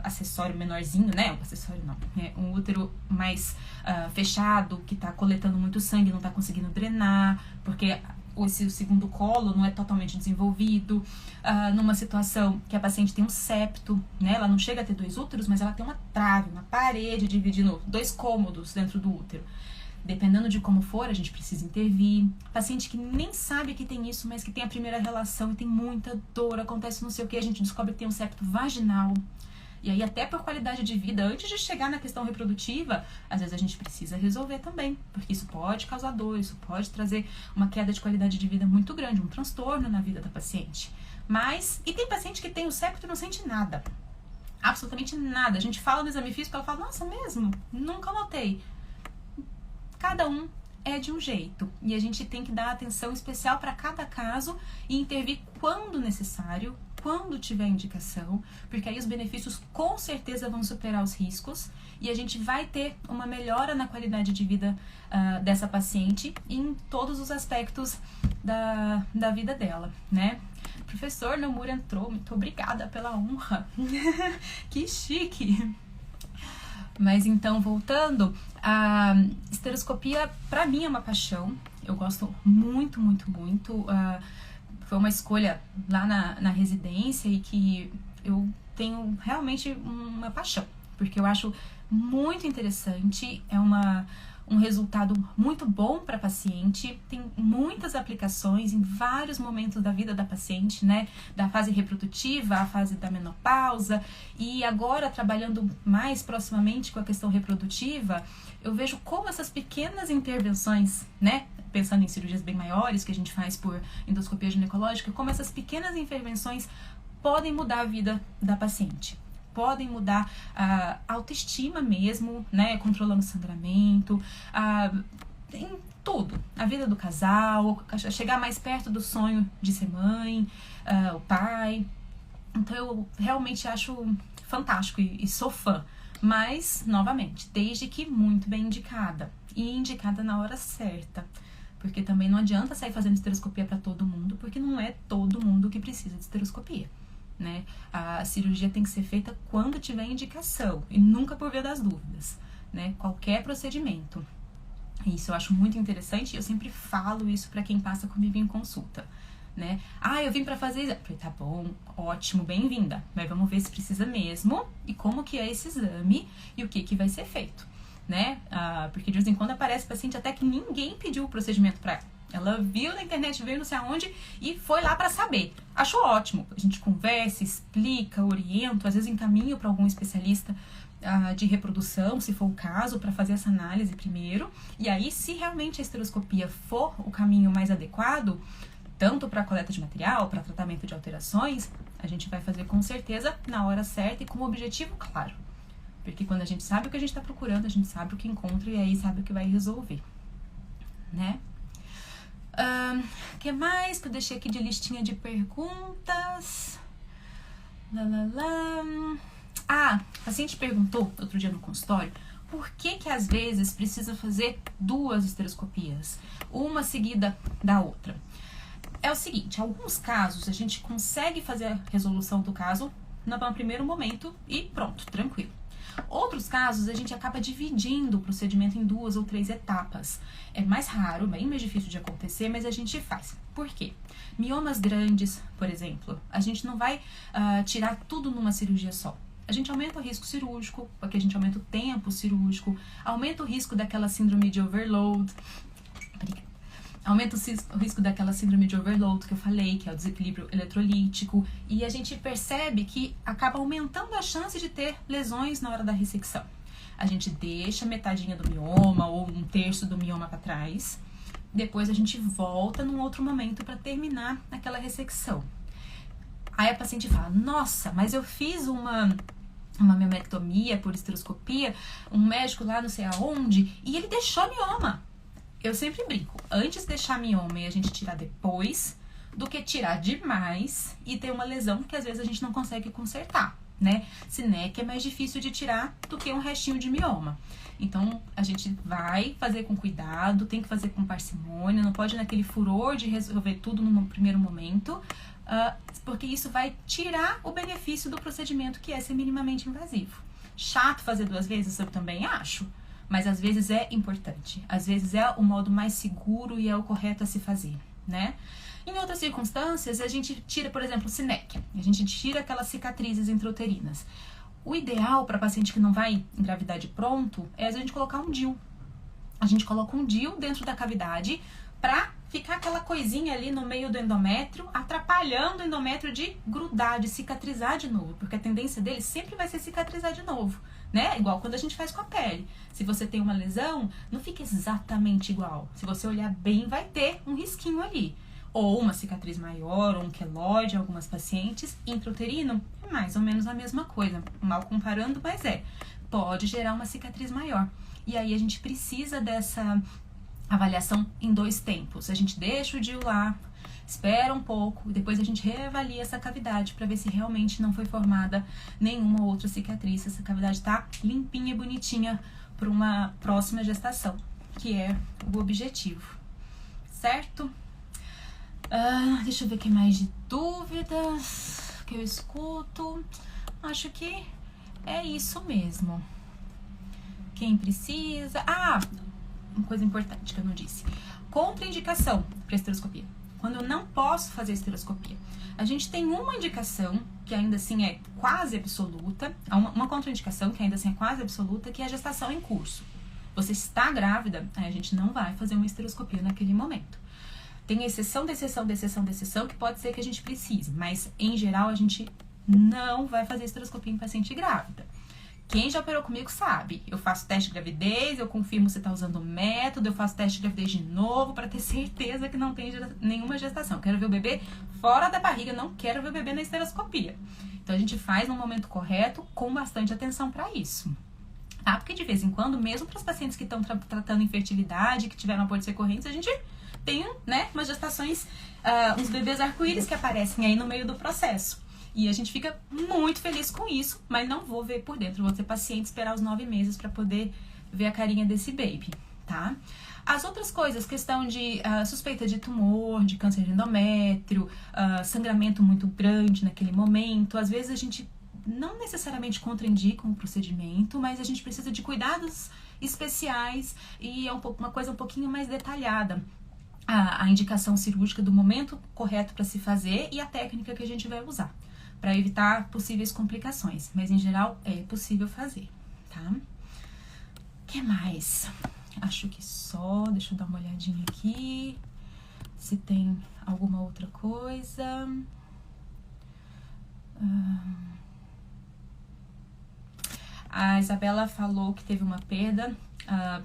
acessório menorzinho, né, acessório não, um útero mais fechado, que tá coletando muito sangue, não tá conseguindo drenar, porque o segundo colo não é totalmente desenvolvido, numa situação que a paciente tem um septo, né? Ela não chega a ter 2 úteros, mas ela tem uma trave, uma parede dividindo 2 cômodos dentro do útero. Dependendo de como for, a gente precisa intervir. Paciente que nem sabe que tem isso, mas que tem a primeira relação e tem muita dor, acontece não sei o que, a gente descobre que tem um septo vaginal. E aí, até por qualidade de vida, antes de chegar na questão reprodutiva, às vezes a gente precisa resolver também, porque isso pode causar dor, isso pode trazer uma queda de qualidade de vida muito grande, um transtorno na vida da paciente. E tem paciente que tem o septo e não sente nada, absolutamente nada. A gente fala no exame físico, ela fala, nossa, mesmo? Nunca notei. Cada um é de um jeito, e a gente tem que dar atenção especial para cada caso e intervir quando necessário, quando tiver indicação, porque aí os benefícios com certeza vão superar os riscos e a gente vai ter uma melhora na qualidade de vida dessa paciente em todos os aspectos da vida dela, né? Professor Nomura entrou, muito obrigada pela honra. Que chique! Mas então, voltando, a esteroscopia pra mim é uma paixão, eu gosto muito, muito, muito. Foi uma escolha lá na residência e que eu tenho realmente uma paixão, porque eu acho muito interessante, é um resultado muito bom para a paciente, tem muitas aplicações em vários momentos da vida da paciente, né, da fase reprodutiva, a fase da menopausa, e agora trabalhando mais proximamente com a questão reprodutiva, eu vejo como essas pequenas intervenções, né, pensando em cirurgias bem maiores que a gente faz por endoscopia ginecológica, como essas pequenas intervenções podem mudar a vida da paciente. Podem mudar a autoestima mesmo, né, controlando o sangramento, em tudo. A vida do casal, chegar mais perto do sonho de ser mãe, o pai. Então eu realmente acho fantástico e sou fã Mas, novamente, desde que muito bem indicada e indicada na hora certa. Porque também não adianta sair fazendo esteroscopia para todo mundo, porque não é todo mundo que precisa de esteroscopia, né? A cirurgia tem que ser feita quando tiver indicação e nunca por via das dúvidas, né? Qualquer procedimento. Isso eu acho muito interessante e eu sempre falo isso para quem passa comigo em consulta, né? Ah, eu vim para fazer exame. Falei, tá bom, ótimo, bem-vinda. Mas vamos ver se precisa mesmo e como que é esse exame e o que vai ser feito, né? Porque de vez em quando aparece paciente até que ninguém pediu o procedimento para ela. Ela viu na internet, veio não sei aonde e foi lá para saber. Achou ótimo. A gente conversa, explica, orienta, às vezes encaminho para algum especialista de reprodução, se for o caso, para fazer essa análise primeiro. E aí, se realmente a esteroscopia for o caminho mais adequado, tanto para coleta de material, para tratamento de alterações, a gente vai fazer com certeza na hora certa e com o objetivo claro. Porque quando a gente sabe o que a gente está procurando, a gente sabe o que encontra e aí sabe o que vai resolver, né? Que mais que eu deixei aqui de listinha de perguntas? A paciente perguntou outro dia no consultório por que às vezes precisa fazer 2 esteroscopias, uma seguida da outra. É o seguinte, em alguns casos a gente consegue fazer a resolução do caso no primeiro momento e pronto, tranquilo. Outros casos a gente acaba dividindo o procedimento em 2 ou 3 etapas. É mais raro, bem mais difícil de acontecer, mas a gente faz. Por quê? Miomas grandes, por exemplo, a gente não vai tirar tudo numa cirurgia só. A gente aumenta o risco cirúrgico, porque a gente aumenta o tempo cirúrgico, aumenta o risco daquela síndrome de overload. Aumenta o risco daquela síndrome de overload que eu falei, que é o desequilíbrio eletrolítico, e a gente percebe que acaba aumentando a chance de ter lesões na hora da ressecção. A gente deixa metadinha do mioma ou 1/3 do mioma para trás, depois a gente volta num outro momento para terminar aquela ressecção. Aí a paciente fala, nossa, mas eu fiz uma miomectomia por esteroscopia, um médico lá não sei aonde, e ele deixou mioma. Eu sempre brinco, antes de deixar mioma e a gente tirar depois, do que tirar demais e ter uma lesão que às vezes a gente não consegue consertar, né? Sinéquia é mais difícil de tirar do que um restinho de mioma. Então, a gente vai fazer com cuidado, tem que fazer com parcimônia, não pode ir naquele furor de resolver tudo no primeiro momento, porque isso vai tirar o benefício do procedimento que é ser minimamente invasivo. Chato fazer 2 vezes, eu também acho. Mas às vezes é importante, às vezes é o modo mais seguro e é o correto a se fazer, né? Em outras circunstâncias, a gente tira, por exemplo, sinéquia, a gente tira aquelas cicatrizes intrauterinas. O ideal para paciente que não vai engravidar de pronto é a gente colocar um DIU. A gente coloca um DIU dentro da cavidade para ficar aquela coisinha ali no meio do endométrio, atrapalhando o endométrio de grudar, de cicatrizar de novo, porque a tendência dele sempre vai ser cicatrizar de novo, né? Igual quando a gente faz com a pele. Se você tem uma lesão, não fica exatamente igual. Se você olhar bem, vai ter um risquinho ali. Ou uma cicatriz maior, ou um queloide em algumas pacientes. Intrauterino é mais ou menos a mesma coisa. Mal comparando, mas pode gerar uma cicatriz maior. E aí a gente precisa dessa avaliação em 2 tempos. A gente deixa o DIU lá, espera um pouco, depois a gente reavalia essa cavidade para ver se realmente não foi formada nenhuma outra cicatriz, se essa cavidade está limpinha e bonitinha para uma próxima gestação, que é o objetivo, certo? Deixa eu ver o que mais de dúvidas que eu escuto. Acho que é isso mesmo. Quem precisa... uma coisa importante que eu não disse. Contraindicação para esteroscopia. Quando eu não posso fazer esteroscopia. A gente tem uma indicação, que ainda assim é quase absoluta, uma contraindicação que ainda assim é quase absoluta, que é a gestação em curso. Você está grávida, aí a gente não vai fazer uma esteroscopia naquele momento. Tem exceção de exceção de exceção de exceção que pode ser que a gente precise, mas em geral a gente não vai fazer esteroscopia em paciente grávida. Quem já operou comigo sabe, eu faço teste de gravidez, eu confirmo se tá usando o método, eu faço teste de gravidez de novo para ter certeza que não tem nenhuma gestação. Eu quero ver o bebê fora da barriga, não quero ver o bebê na esteroscopia. Então a gente faz no momento correto, com bastante atenção para isso. Tá? Porque de vez em quando, mesmo para os pacientes que estão tratando infertilidade, que tiveram abortos recorrentes, a gente tem, né, umas gestações, uns bebês arco-íris que aparecem aí no meio do processo. E a gente fica muito feliz com isso, mas não vou ver por dentro. Vou ter paciente esperar os 9 meses para poder ver a carinha desse baby, tá? As outras coisas, questão de suspeita de tumor, de câncer de endométrio, sangramento muito grande naquele momento. Às vezes a gente não necessariamente contraindica um procedimento, mas a gente precisa de cuidados especiais e é uma coisa um pouquinho mais detalhada. A indicação cirúrgica do momento correto para se fazer e a técnica que a gente vai usar, para evitar possíveis complicações. Mas, em geral, é possível fazer, tá? O que mais? Acho que só. Deixa eu dar uma olhadinha aqui. Se tem alguma outra coisa. A Isabela falou que teve uma perda.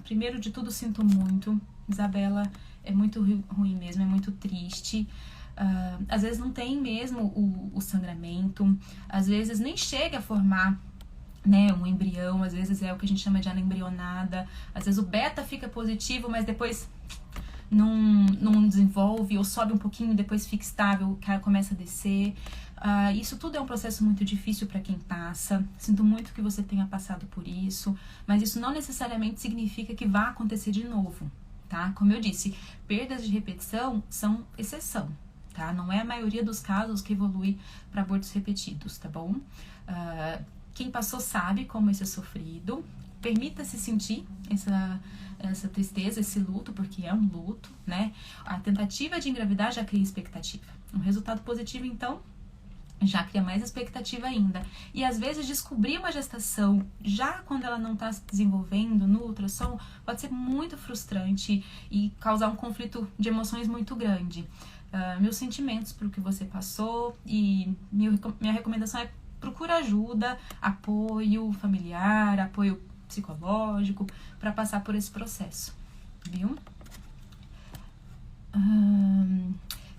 Primeiro de tudo, sinto muito. Isabela, é muito ruim mesmo, é muito triste. Às vezes não tem mesmo o sangramento. Às vezes nem chega a formar, né, um embrião. Às vezes é o que a gente chama de anembrionada. Às vezes o beta fica positivo, mas depois não desenvolve, ou sobe um pouquinho e depois fica estável, o cara começa a descer. Isso tudo é um processo muito difícil para quem passa. Sinto muito que você tenha passado por isso, mas isso não necessariamente significa que vá acontecer de novo, tá? Como eu disse, perdas de repetição são exceção, tá? Não é a maioria dos casos que evolui para abortos repetidos, tá bom? Quem passou sabe como isso é sofrido. Permita-se sentir essa tristeza, esse luto, porque é um luto, né? A tentativa de engravidar já cria expectativa. Um resultado positivo, então, já cria mais expectativa ainda. E às vezes descobrir uma gestação já quando ela não está se desenvolvendo no ultrassom pode ser muito frustrante e causar um conflito de emoções muito grande. Meus sentimentos para o que você passou e minha recomendação é procura ajuda, apoio familiar, apoio psicológico para passar por esse processo, viu?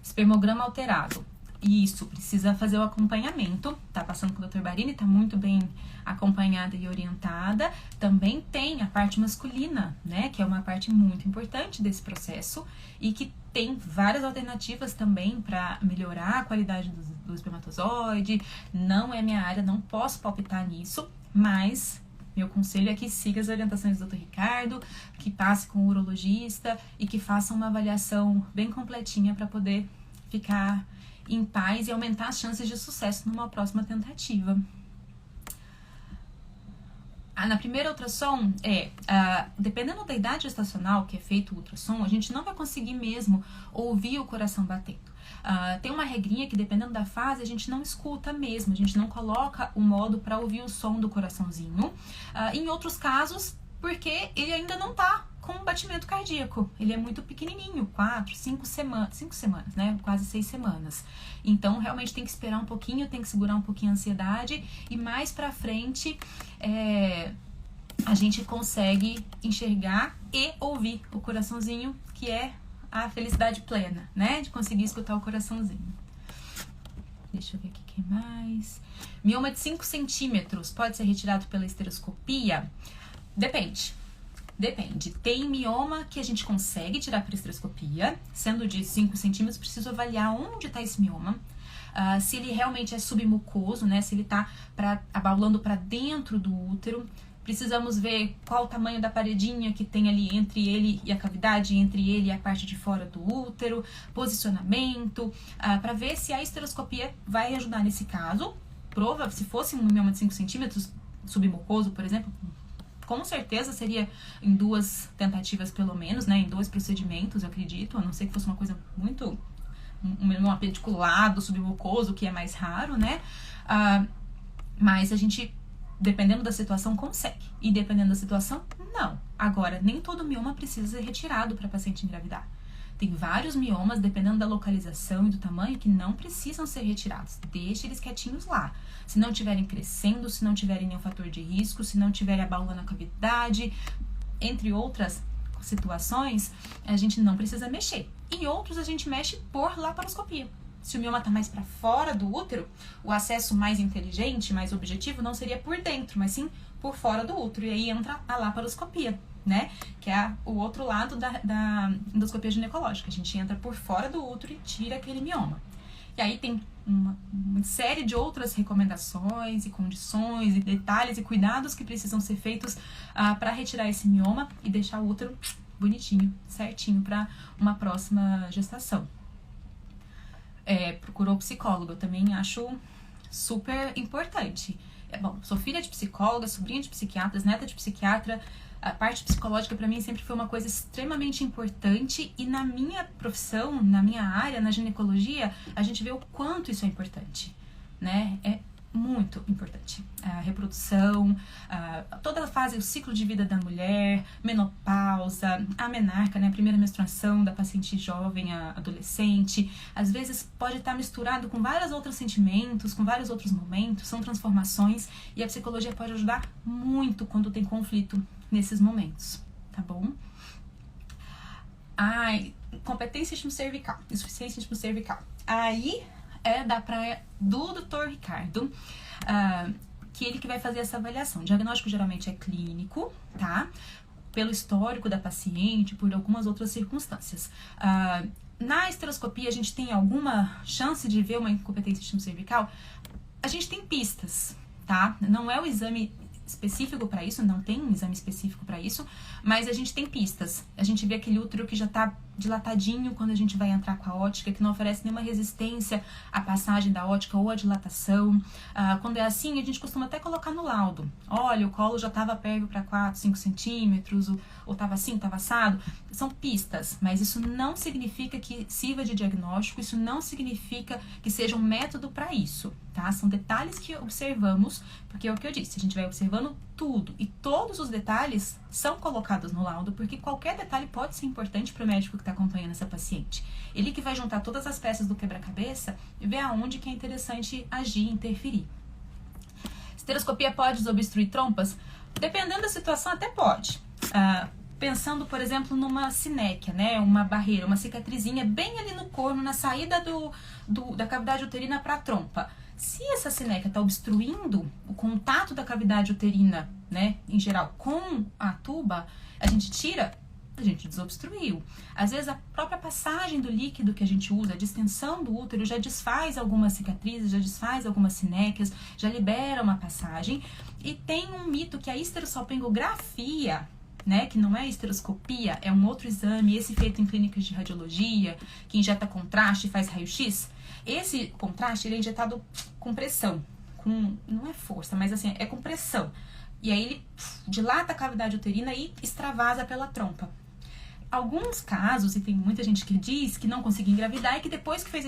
Espermograma alterado. Isso, precisa fazer o acompanhamento. Tá passando com o Dr. Barini, tá muito bem acompanhada e orientada. Também tem a parte masculina, né? Que é uma parte muito importante desse processo e que tem várias alternativas também para melhorar a qualidade do espermatozoide. Não é minha área, não posso palpitar nisso, mas meu conselho é que siga as orientações do Dr. Ricardo, que passe com o urologista e que faça uma avaliação bem completinha para poder ficar em paz e aumentar as chances de sucesso numa próxima tentativa. Na primeira ultrassom, dependendo da idade gestacional que é feito o ultrassom, a gente não vai conseguir mesmo ouvir o coração batendo. Tem uma regrinha que, dependendo da fase, a gente não escuta mesmo, a gente não coloca o modo para ouvir o som do coraçãozinho. Em outros casos, porque ele ainda não tá com um batimento cardíaco, ele é muito pequenininho, 5 semanas, né, quase 6 semanas. Então, realmente tem que esperar um pouquinho, tem que segurar um pouquinho a ansiedade e mais pra frente a gente consegue enxergar e ouvir o coraçãozinho, que é a felicidade plena, né, de conseguir escutar o coraçãozinho. Deixa eu ver aqui quem mais. Mioma de 5 centímetros pode ser retirado pela esteroscopia? Depende. Tem mioma que a gente consegue tirar por esteroscopia, sendo de 5 centímetros, preciso avaliar onde está esse mioma. Se ele realmente é submucoso, né? Se ele está abaulando para dentro do útero. Precisamos ver qual o tamanho da paredinha que tem ali entre ele e a cavidade, entre ele e a parte de fora do útero, posicionamento, para ver se a esteroscopia vai ajudar nesse caso. Se fosse um mioma de 5 centímetros, submucoso, por exemplo, com certeza seria em 2 tentativas pelo menos, né? Em 2 procedimentos, eu acredito, a não ser que fosse uma coisa muito... um apediculado, submucoso, que é mais raro, né? Mas a gente, dependendo da situação, consegue. E dependendo da situação, não. Agora, nem todo mioma precisa ser retirado para paciente engravidar. Tem vários miomas, dependendo da localização e do tamanho, que não precisam ser retirados. Deixa eles quietinhos lá. Se não estiverem crescendo, se não tiverem nenhum fator de risco, se não tiverem abaulando a cavidade, entre outras situações, a gente não precisa mexer. Em outros, a gente mexe por laparoscopia. Se o mioma está mais para fora do útero, o acesso mais inteligente, mais objetivo, não seria por dentro, mas sim por fora do útero. E aí entra a laparoscopia, né? Que é o outro lado da endoscopia ginecológica. A gente entra por fora do útero e tira aquele mioma. E aí tem uma série de outras recomendações e condições e detalhes e cuidados que precisam ser feitos para retirar esse mioma e deixar o útero bonitinho, certinho para uma próxima gestação. Procurou psicólogo, eu também acho super importante. Bom, sou filha de psicóloga, sobrinha de psiquiatras, neta de psiquiatra. A parte psicológica para mim sempre foi uma coisa extremamente importante e na minha profissão, na minha área, na ginecologia, a gente vê o quanto isso é importante, né? É muito importante. A reprodução, toda a fase, o ciclo de vida da mulher, menopausa, a menarca, né? A primeira menstruação da paciente jovem, a adolescente, às vezes pode estar misturado com vários outros sentimentos, com vários outros momentos, são transformações e a psicologia pode ajudar muito quando tem conflito nesses momentos, tá bom? Competência íntimo cervical, insuficiência íntimo cervical. Aí é da praia do Dr. Ricardo, que ele que vai fazer essa avaliação. O diagnóstico geralmente é clínico, tá? Pelo histórico da paciente, por algumas outras circunstâncias. Na esteroscopia, a gente tem alguma chance de ver uma incompetência íntimo cervical? A gente tem pistas, tá? Não é o exame específico para isso, não tem um exame específico para isso, mas a gente tem pistas. A gente vê aquele útero que já tá dilatadinho quando a gente vai entrar com a ótica, que não oferece nenhuma resistência à passagem da ótica ou à dilatação. Quando é assim, a gente costuma até colocar no laudo. Olha, o colo já estava pérvio para 4, 5 centímetros, ou estava assim, estava assado. São pistas, mas isso não significa que sirva de diagnóstico, isso não significa que seja um método para isso, tá? São detalhes que observamos, porque é o que eu disse, a gente vai observando tudo e todos os detalhes são colocados no laudo, porque qualquer detalhe pode ser importante para o médico que está acompanhando essa paciente. Ele que vai juntar todas as peças do quebra-cabeça e ver aonde que é interessante agir, interferir. Esteroscopia pode desobstruir trompas? Dependendo da situação, até pode. Pensando, por exemplo, numa sinéquia, né? Uma barreira, uma cicatrizinha bem ali no corno, na saída da cavidade uterina para a trompa. Se essa sinéquia está obstruindo o contato da cavidade uterina, né, em geral, com a tuba, a gente tira, a gente desobstruiu. Às vezes a própria passagem do líquido que a gente usa, a distensão do útero, já desfaz algumas cicatrizes, já desfaz algumas sinéquias, já libera uma passagem. E tem um mito que a histerosalpingografia, né, que não é esteroscopia, é um outro exame, esse feito em clínicas de radiologia, que injeta contraste e faz raio-x. Esse contraste, ele é injetado com pressão, não é força, mas assim, é com pressão. E aí ele dilata a cavidade uterina e extravasa pela trompa. Alguns casos, e tem muita gente que diz que não conseguiu engravidar e que depois que fez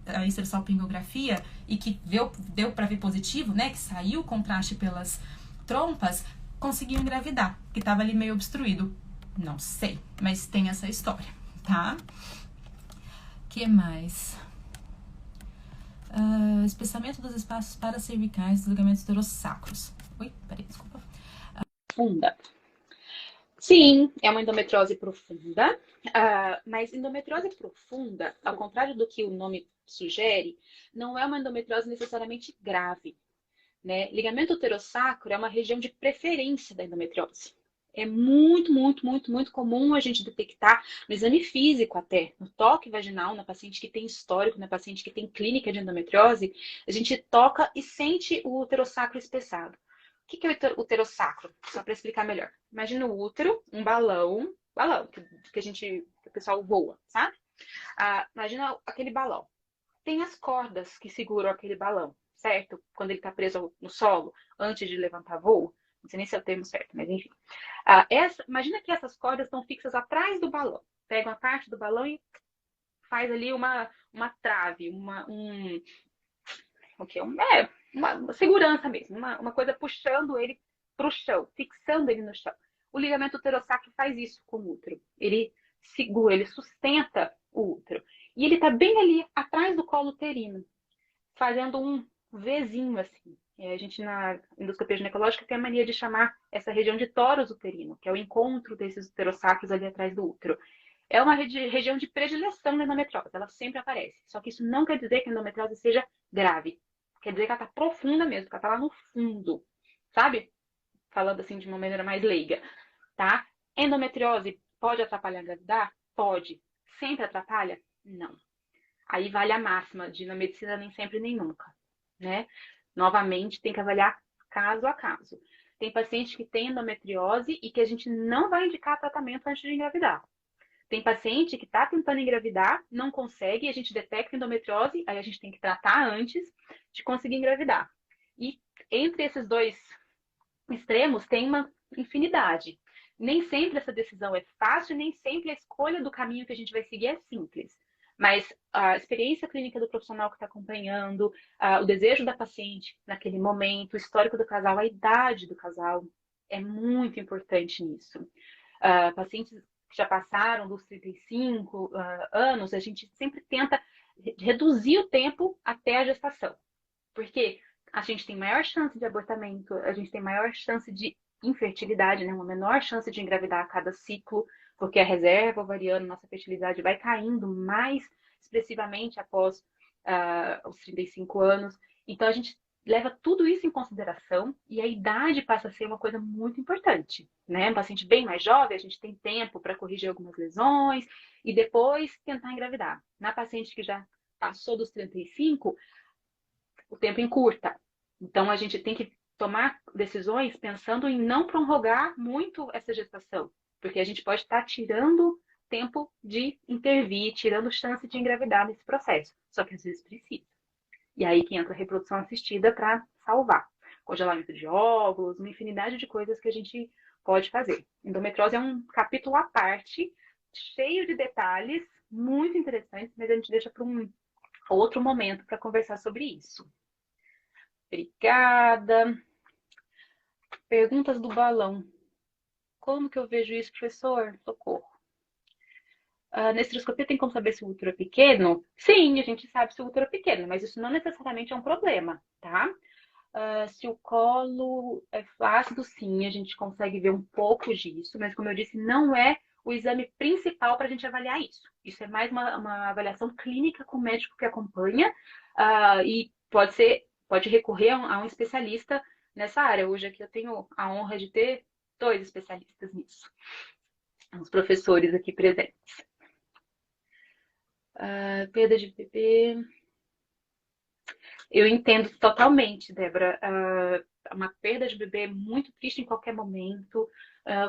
a esterossalpingografia e que deu para ver positivo, né, que saiu o contraste pelas trompas, conseguiu engravidar, que estava ali meio obstruído. Não sei, mas tem essa história, tá? Que mais? Espessamento dos espaços paracervicais dos ligamentos uterossacros. Oi, peraí, desculpa. Profunda. Sim, é uma endometriose profunda, mas endometriose profunda, ao contrário do que o nome sugere, não é uma endometriose necessariamente grave, né? Ligamento uterossacro é uma região de preferência da endometriose. É muito, muito, muito, muito comum a gente detectar no exame físico até, no toque vaginal, na paciente que tem histórico, na paciente que tem clínica de endometriose, a gente toca e sente o uterossacro espessado. O que é o uterossacro? Só para explicar melhor. Imagina o útero, um balão que o pessoal voa, sabe? Imagina aquele balão. Tem as cordas que seguram aquele balão, certo? Quando ele está preso no solo, antes de levantar voo. Não sei nem se é o termo certo, mas enfim. Imagina que essas cordas estão fixas atrás do balão. Pegam a parte do balão e faz ali uma trave, uma segurança mesmo, uma coisa puxando ele para o chão, fixando ele no chão. O ligamento uterossacro faz isso com o útero. Ele segura, ele sustenta o útero. E ele está bem ali atrás do colo uterino, fazendo um Vzinho assim. A gente na endoscopia ginecológica tem a mania de chamar essa região de tórax uterino, que é o encontro desses uterossacros ali atrás do útero. É uma região de predileção da endometriose, ela sempre aparece. Só que isso não quer dizer que a endometriose seja grave. Quer dizer que ela está profunda mesmo, que ela está lá no fundo, sabe? Falando assim de uma maneira mais leiga, tá? Endometriose pode atrapalhar a engravidar? Pode. Sempre atrapalha? Não. Aí vale a máxima de na medicina nem sempre nem nunca, né? Novamente, tem que avaliar caso a caso. Tem paciente que tem endometriose e que a gente não vai indicar tratamento antes de engravidar. Tem paciente que está tentando engravidar, não consegue, a gente detecta endometriose, aí a gente tem que tratar antes de conseguir engravidar. E entre esses dois extremos tem uma infinidade. Nem sempre essa decisão é fácil, nem sempre a escolha do caminho que a gente vai seguir é simples. Mas a experiência clínica do profissional que está acompanhando, o desejo da paciente naquele momento, o histórico do casal, a idade do casal, é muito importante nisso. Pacientes que já passaram dos 35 anos, a gente sempre tenta reduzir o tempo até a gestação. Porque a gente tem maior chance de abortamento, a gente tem maior chance de infertilidade, né? Uma menor chance de engravidar a cada ciclo, porque a reserva ovariana, nossa fertilidade vai caindo mais expressivamente após os 35 anos. Então, a gente leva tudo isso em consideração e a idade passa a ser uma coisa muito importante, né? Um paciente bem mais jovem, a gente tem tempo para corrigir algumas lesões e depois tentar engravidar. Na paciente que já passou dos 35, o tempo encurta. Então, a gente tem que tomar decisões pensando em não prorrogar muito essa gestação, porque a gente pode estar tirando tempo de intervir, tirando chance de engravidar nesse processo. Só que às vezes precisa. E aí que entra a reprodução assistida para salvar. Congelamento de óvulos, uma infinidade de coisas que a gente pode fazer. Endometriose é um capítulo à parte, cheio de detalhes, muito interessantes, mas a gente deixa para um outro momento para conversar sobre isso. Obrigada. Perguntas do balão. Como que eu vejo isso, professor? Socorro. Na esteroscopia tem como saber se o útero é pequeno? Sim, a gente sabe se o útero é pequeno, mas isso não necessariamente é um problema, tá? Se o colo é flácido, sim, a gente consegue ver um pouco disso, mas como eu disse, não é o exame principal para a gente avaliar isso. Isso é mais uma avaliação clínica com o médico que acompanha e pode recorrer a um especialista nessa área. Hoje aqui eu tenho a honra de ter 2 especialistas nisso. Os professores aqui presentes. Perda de bebê. Eu entendo totalmente, Débora. Uma perda de bebê é muito triste em qualquer momento.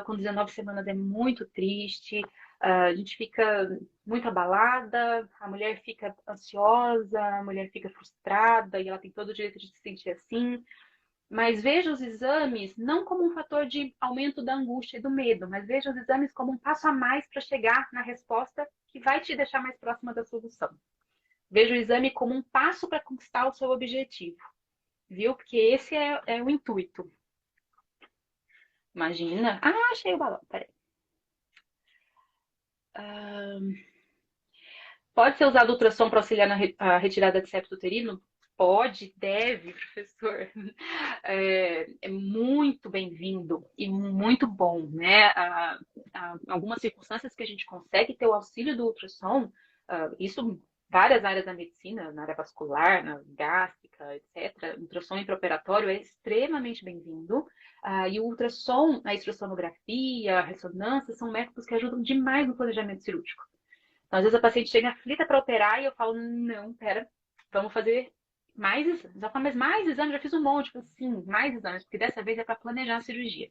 Com 19 semanas é muito triste. A gente fica muito abalada, a mulher fica ansiosa, a mulher fica frustrada e ela tem todo o direito de se sentir assim. Mas veja os exames não como um fator de aumento da angústia e do medo, mas veja os exames como um passo a mais para chegar na resposta que vai te deixar mais próxima da solução. Veja o exame como um passo para conquistar o seu objetivo, viu? Porque esse é o intuito. Imagina. Achei o balão, peraí. Pode ser usado o ultrassom para auxiliar na retirada de septo uterino? Pode, deve, professor. É muito bem-vindo e muito bom, né? Algumas circunstâncias que a gente consegue ter o auxílio do ultrassom, isso várias áreas da medicina, na área vascular, na gástrica, etc. O ultrassom intraoperatório é extremamente bem-vindo. E o ultrassom, a ultrassonografia, a ressonância, são métodos que ajudam demais no planejamento cirúrgico. Então, às vezes a paciente chega aflita para operar e eu falo, não, pera, vamos fazer mais exames. Já falo, mas mais exames? Já fiz um monte. Eu falo, sim, mais exames, porque dessa vez é para planejar a cirurgia.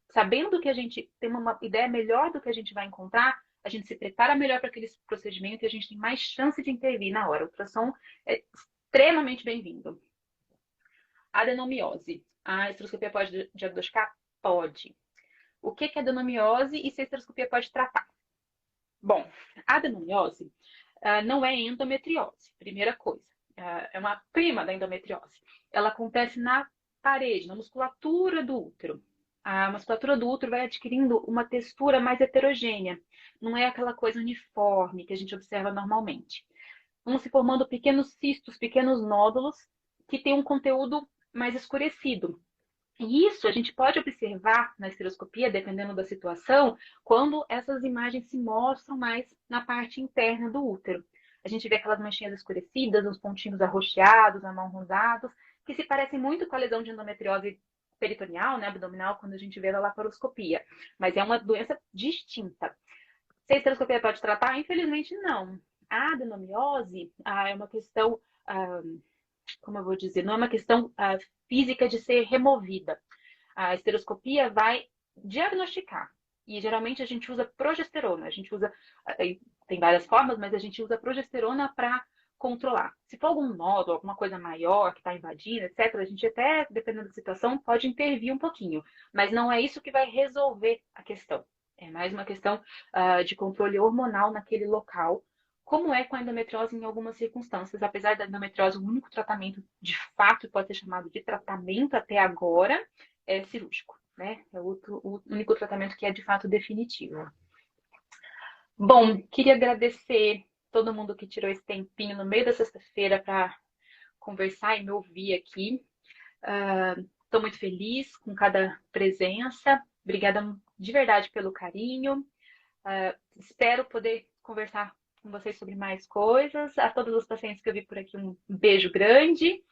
Sabendo que a gente tem uma ideia melhor do que a gente vai encontrar, a gente se prepara melhor para aquele procedimento e a gente tem mais chance de intervir na hora. O ultrassom é extremamente bem-vindo. Adenomiose. A esteroscopia pode diagnosticar? Pode. O que é adenomiose e se a esteroscopia pode tratar? Bom, a adenomiose não é endometriose, primeira coisa. É uma prima da endometriose. Ela acontece na parede, na musculatura do útero. A musculatura do útero vai adquirindo uma textura mais heterogênea. Não é aquela coisa uniforme que a gente observa normalmente. Vão se formando pequenos cistos, pequenos nódulos, que têm um conteúdo mais escurecido. E isso a gente pode observar na esteroscopia, dependendo da situação, quando essas imagens se mostram mais na parte interna do útero. A gente vê aquelas manchinhas escurecidas, uns pontinhos arroxeados, amarronzados, que se parecem muito com a lesão de endometriose peritoneal, né, abdominal, quando a gente vê na laparoscopia. Mas é uma doença distinta. Se a esteroscopia pode tratar? Infelizmente não. a adenomiose é uma questão, como eu vou dizer, não é uma questão física de ser removida. A esteroscopia vai diagnosticar. E geralmente a gente usa progesterona. A gente usa, tem várias formas, mas a gente usa progesterona para controlar. Se for algum nódulo, alguma coisa maior que está invadindo, etc., a gente até, dependendo da situação, pode intervir um pouquinho. Mas não é isso que vai resolver a questão. É mais uma questão de controle hormonal naquele local, como é com a endometriose em algumas circunstâncias. Apesar da endometriose, o único tratamento de fato pode ser chamado de tratamento até agora é cirúrgico, né? É o único tratamento que é de fato definitivo. Bom, queria agradecer todo mundo que tirou esse tempinho no meio da sexta-feira para conversar e me ouvir aqui. Estou muito feliz com cada presença. Obrigada de verdade pelo carinho. Espero poder conversar com vocês sobre mais coisas. A todos os pacientes que eu vi por aqui, um beijo grande.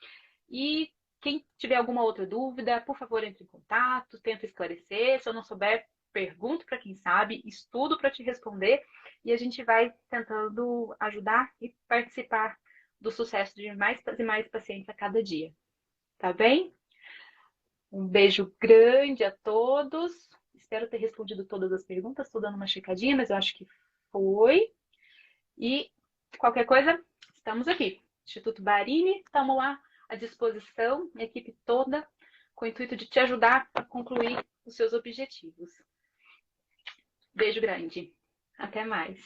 E quem tiver alguma outra dúvida, por favor, entre em contato, tenta esclarecer. Se eu não souber, pergunto para quem sabe, estudo para te responder e a gente vai tentando ajudar e participar do sucesso de mais e mais pacientes a cada dia. Tá bem? Um beijo grande a todos. Espero ter respondido todas as perguntas. Estou dando uma checadinha, mas eu acho que foi. E qualquer coisa, estamos aqui. Instituto Barini, estamos lá à disposição, a equipe toda, com o intuito de te ajudar a concluir os seus objetivos. Beijo grande. Até mais.